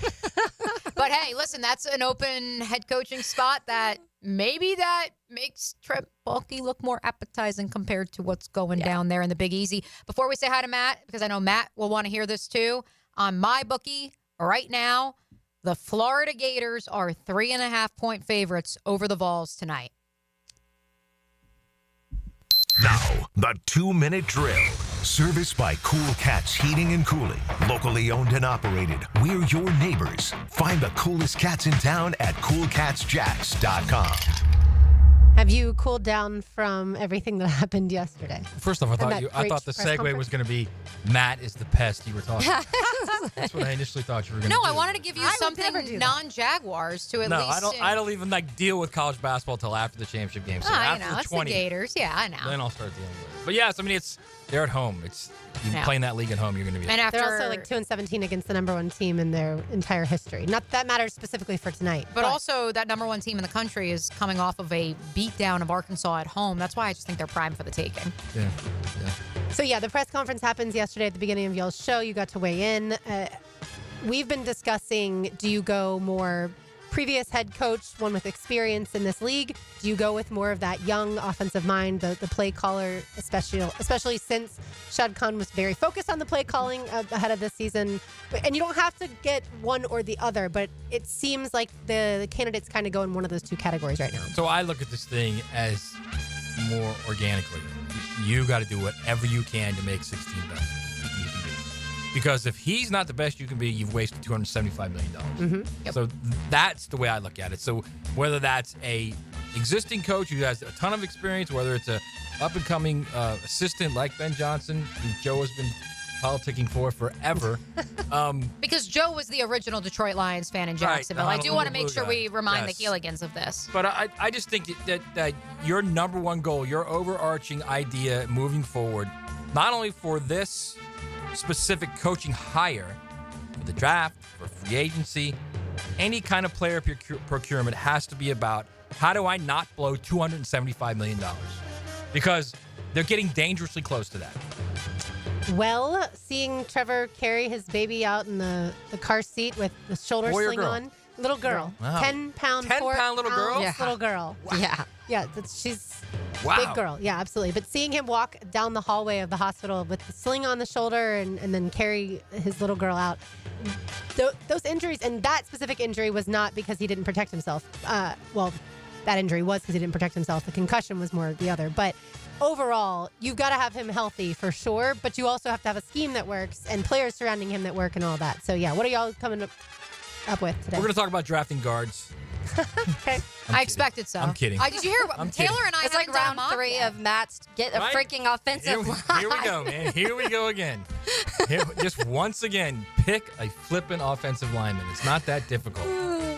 But hey, listen, that's an open head coaching spot that makes Trent Baalke look more appetizing compared to what's going down there in the Big Easy. Before we say hi to Matt, because I know Matt will want to hear this too, on my bookie right now, the Florida Gators are 3.5-point favorites over the Vols tonight. Now, the 2-minute drill. Serviced by Cool Cats Heating and Cooling. Locally owned and operated. We're your neighbors. Find the coolest cats in town at coolcatsjacks.com. Have you cooled down from everything that happened yesterday? First off, I thought the segue was going to be Matt is the pest you were talking about. That's what I initially thought you were going to do. No, I wanted to give you something non-Jaguars to at least. No, I don't even deal with college basketball till after the championship game. So after I know. It's the Gators. Yeah, I know. Then I'll start dealing with it. But yes, I mean, they're at home. Playing that league at home, you're going to be. And they're also 2-17 against the number one team in their entire history. Not that matters specifically for tonight. But also, that number one team in the country is coming off of a beatdown of Arkansas at home. That's why I just think they're primed for the taking. Yeah. So the press conference happens yesterday at the beginning of y'all's show. You got to weigh in. We've been discussing, do you go more previous head coach, one with experience in this league? Do you go with more of that young offensive mind, the play caller, especially since Shad Khan was very focused on the play calling ahead of this season? And you don't have to get one or the other, but it seems like the candidates kind of go in one of those two categories right now. So I look at this thing as more organically. You got to do whatever you can to make 16 better. Because if he's not the best you can be, you've wasted $275 million. Mm-hmm. Yep. So that's the way I look at it. So whether that's a existing coach who has a ton of experience, whether it's a up-and-coming assistant like Ben Johnson, who Joe has been politicking for forever. Because Joe was the original Detroit Lions fan in Jacksonville. I do want to make sure we remind the Heeligans of this. But I just think that your number one goal, your overarching idea moving forward, not only for this specific coaching hire, for the draft, for free agency, any kind of player procurement has to be about how do I not blow $275 million? Because they're getting dangerously close to that. Well, seeing Trevor carry his baby out in the car seat with the shoulder sling on. Little girl. Wow. 10-pound, 10-pound little girl? little girl. Wow. Yeah. Yeah, she's wow. Big girl. Yeah, absolutely. But seeing him walk down the hallway of the hospital with the sling on the shoulder and then carry his little girl out, those injuries, and that specific injury was not because he didn't protect himself. Well, that injury was because he didn't protect himself. The concussion was more the other. But overall, you've got to have him healthy for sure, but you also have to have a scheme that works and players surrounding him that work and all that. So, yeah, what are y'all coming up with today? We're going to talk about drafting guards. Okay. I expected so. I'm kidding. Did you hear what I'm Taylor kidding. and I It's like haven't done a round mock 3 yet. of Matt's get a Right? freaking offensive line. Here we go, man. Here we go again. Just once again, pick a flipping offensive lineman. It's not that difficult.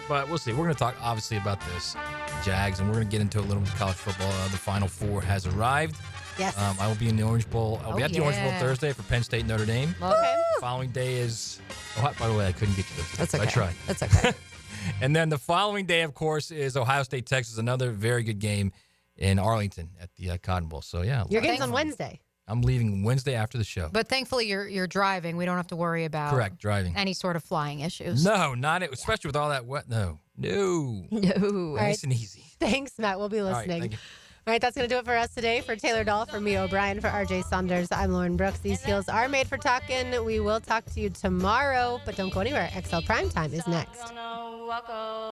But we'll see. We're going to talk, obviously, about this. Jags, and we're going to get into a little bit of college football. The Final Four has arrived. Yes. I will be in the Orange Bowl. I'll be at the Orange Bowl Thursday for Penn State Notre Dame. Okay. Following day is... Oh, by the way, I couldn't get you those. That's I okay. tried. That's okay. And then the following day, of course, is Ohio State, Texas. Another very good game in Arlington at the Cotton Bowl. So, yeah. Your game's on Wednesday. I'm leaving Wednesday after the show. But thankfully, you're driving. We don't have to worry about Correct, driving. any sort of flying issues. No, not it. Especially with all that wet. No. No. Nice and easy. Thanks, Matt. We'll be All right, listening. thank you. All right, that's going to do it for us today. For Taylor Dahl, for Mia O'Brien, for RJ Saunders, I'm Lauren Brooks. These heels are made for talking. We will talk to you tomorrow, but don't go anywhere. XL Prime Time is next.